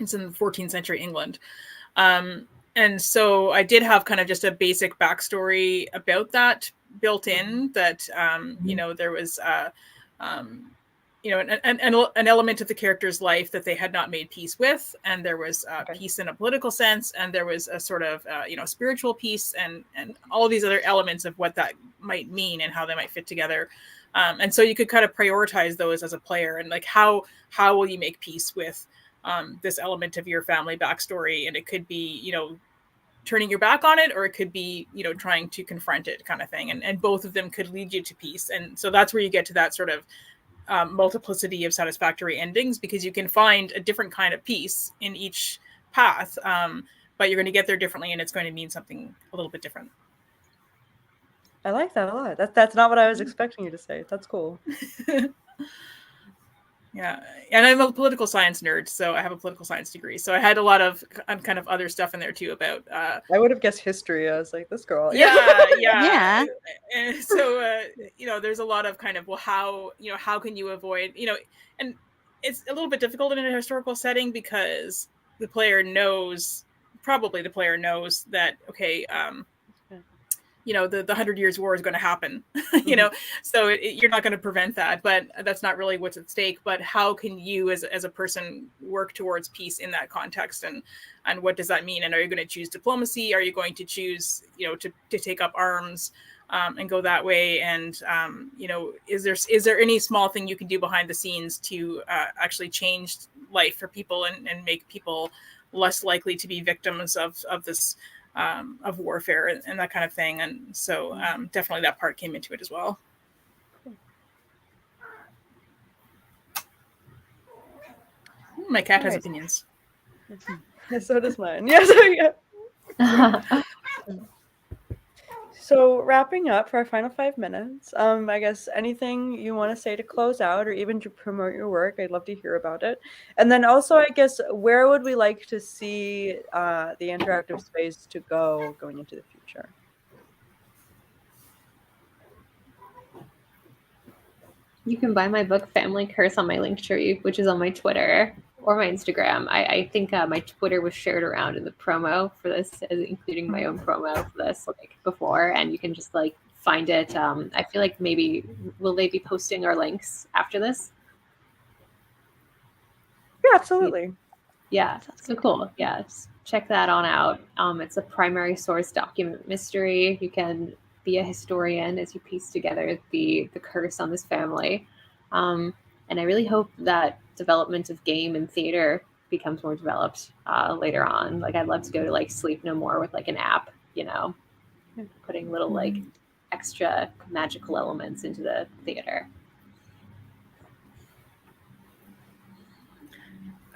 It's in 14th century England. And so I did have kind of just a basic backstory about that built in, that there was an element of the character's life that they had not made peace with, and there was peace in a political sense, and there was a sort of spiritual peace, and all of these other elements of what that might mean and how they might fit together. And so you could kind of prioritize those as a player, and like how will you make peace with this element of your family backstory? And it could be turning your back on it, or it could be trying to confront it, kind of thing, and both of them could lead you to peace. And so that's where you get to that sort of multiplicity of satisfactory endings, because you can find a different kind of peace in each path, but you're going to get there differently, and it's going to mean something a little bit different. I like that a lot. That's not what I was expecting you to say. That's cool. Yeah, and I'm a political science nerd, so I have a political science degree. So I had a lot of kind of other stuff in there too about. I would have guessed history. I was like, this girl. Yeah. And so there's a lot of kind of, well, how can you avoid and it's a little bit difficult in a historical setting, because the player knows that, okay, you know, the 100 Years' War is going to happen, you know, so you're not going to prevent that, but that's not really what's at stake. But how can you as a person work towards peace in that context, and what does that mean? And are you going to choose diplomacy? Are you going to choose, you know, to take up arms and go that way? And you know, is there any small thing you can do behind the scenes to actually change life for people and make people less likely to be victims of this of warfare and that kind of thing? And so definitely that part came into it as well. My cat has opinions. So does mine. Yes. Yeah. So wrapping up for our final 5 minutes, I guess anything you want to say to close out or even to promote your work, I'd love to hear about it. And then also, I guess, where would we like to see the interactive space to go going into the future? You can buy my book Family Curse on my Linktree, which is on my Twitter or my Instagram. I think my Twitter was shared around in the promo for this, including my own promo for this like before, and you can just like find it. I feel like maybe will they be posting our links after this? Yeah, absolutely. Yeah, so cool. Yeah, check that on out. It's a primary source document mystery. You can be a historian as you piece together the curse on this family. And I really hope that development of game and theater becomes more developed later on. Like I'd love to go to like Sleep No More with like an app, you know, putting little like extra magical elements into the theater.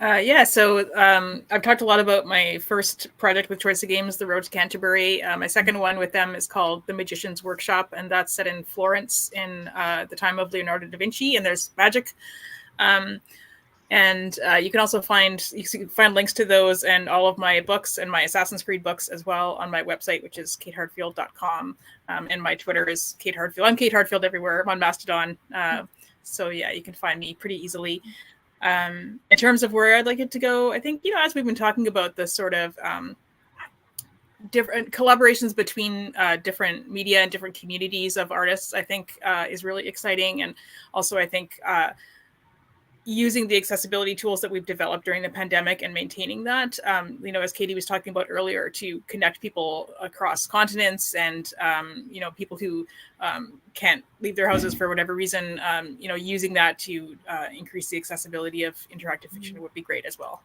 Yeah, so I've talked a lot about my first project with Choice of Games, The Road to Canterbury. My second one with them is called The Magician's Workshop, and that's set in Florence in the time of Leonardo da Vinci, and there's magic. And you can also find links to those and all of my books and my Assassin's Creed books as well on my website, which is katehartfield.com. And my Twitter is Kate Hartfield. I'm Kate Hartfield everywhere. I'm on Mastodon. So yeah, you can find me pretty easily. In terms of where I'd like it to go, I think, you know, as we've been talking about the sort of different collaborations between different media and different communities of artists, I think is really exciting. And also, I think using the accessibility tools that we've developed during the pandemic and maintaining that, you know, as Katie was talking about earlier, to connect people across continents and, you know, people who can't leave their houses for whatever reason, you know, using that to increase the accessibility of interactive fiction would be great as well.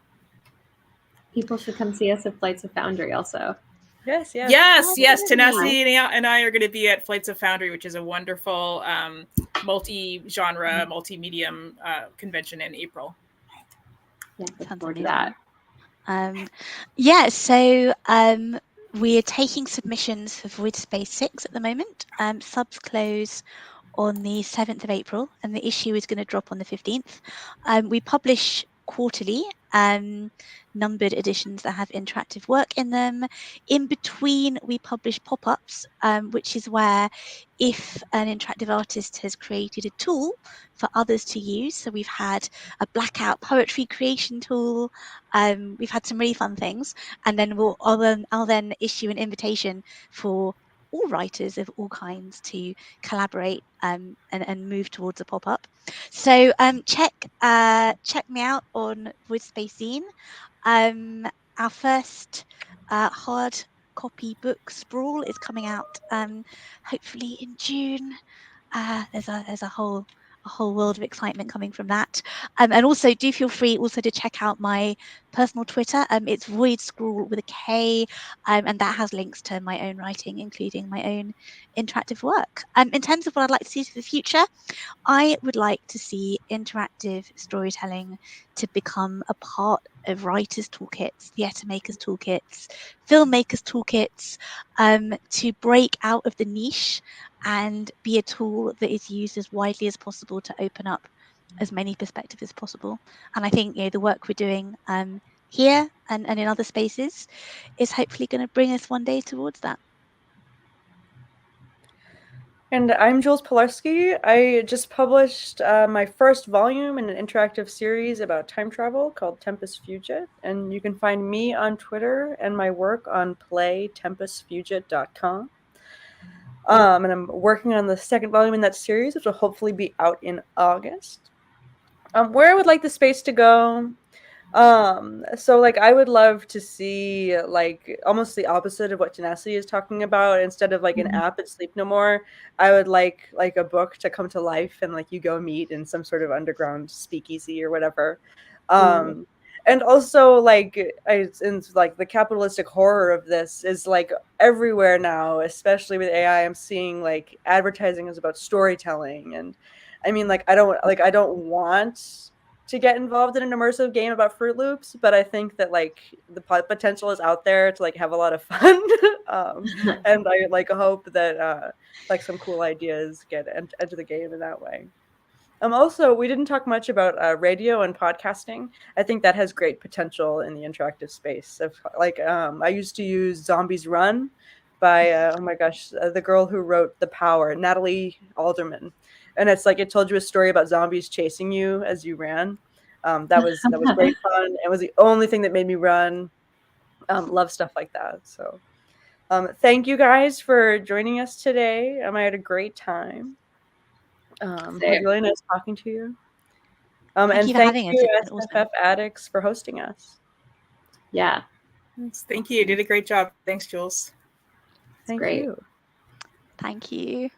People should come see us at Flights of Foundry also. Yes. Tenacity and I are going to be at Flights of Foundry, which is a wonderful multi-genre, multi-medium convention in April. Yeah, look forward to that. So we are taking submissions for Voidspace 6 at the moment. Subs close on the 7th of April, and the issue is going to drop on the 15th. We publish quarterly numbered editions that have interactive work in them. In between, we publish pop-ups, which is where if an interactive artist has created a tool for others to use, so we've had a blackout poetry creation tool, we've had some really fun things, and then I'll then issue an invitation for all writers of all kinds to collaborate and move towards a pop-up. So check me out on Voidspace Zine. Our first hard copy book, Sprawl, is coming out hopefully in June. There's a whole world of excitement coming from that. And also do feel free also to check out my personal Twitter. It's Void Scrawl with a K, and that has links to my own writing, including my own interactive work. In terms of what I'd like to see for the future, I would like to see interactive storytelling to become a part of writers' toolkits, theatre makers' toolkits, filmmakers' toolkits, to break out of the niche and be a tool that is used as widely as possible to open up as many perspectives as possible. And I think, you know, the work we're doing here and in other spaces is hopefully going to bring us one day towards that. And I'm Jules Pelarski. I just published my first volume in an interactive series about time travel called Tempus Fugit. And you can find me on Twitter and my work on playtempusfugit.com. And I'm working on the second volume in that series, which will hopefully be out in August. Where I would like the space to go, so like I would love to see like almost the opposite of what Tenacity is talking about. Instead of like an app and Sleep No More, I would like a book to come to life and like you go meet in some sort of underground speakeasy or whatever. And also like and like the capitalistic horror of this is like everywhere now, especially with AI. I'm seeing like advertising is about storytelling, and I mean like I don't want to get involved in an immersive game about Fruit Loops, but I think that like the potential is out there to like have a lot of fun. And I like hope that like some cool ideas get enter the game in that way. Also, we didn't talk much about radio and podcasting. I think that has great potential in the interactive space. Of like, I used to use Zombies Run by oh my gosh, the girl who wrote The Power, Natalie Alderman, and it's like it told you a story about zombies chasing you as you ran. That was great fun. It was the only thing that made me run. Love stuff like that. So, thank you guys for joining us today. I had a great time. It was really nice talking to you. Thank you for having us. It's been SFF Addicts for hosting us. Yeah. Thank you. You did a great job. Thanks, Jules. Thank great. you. Thank you.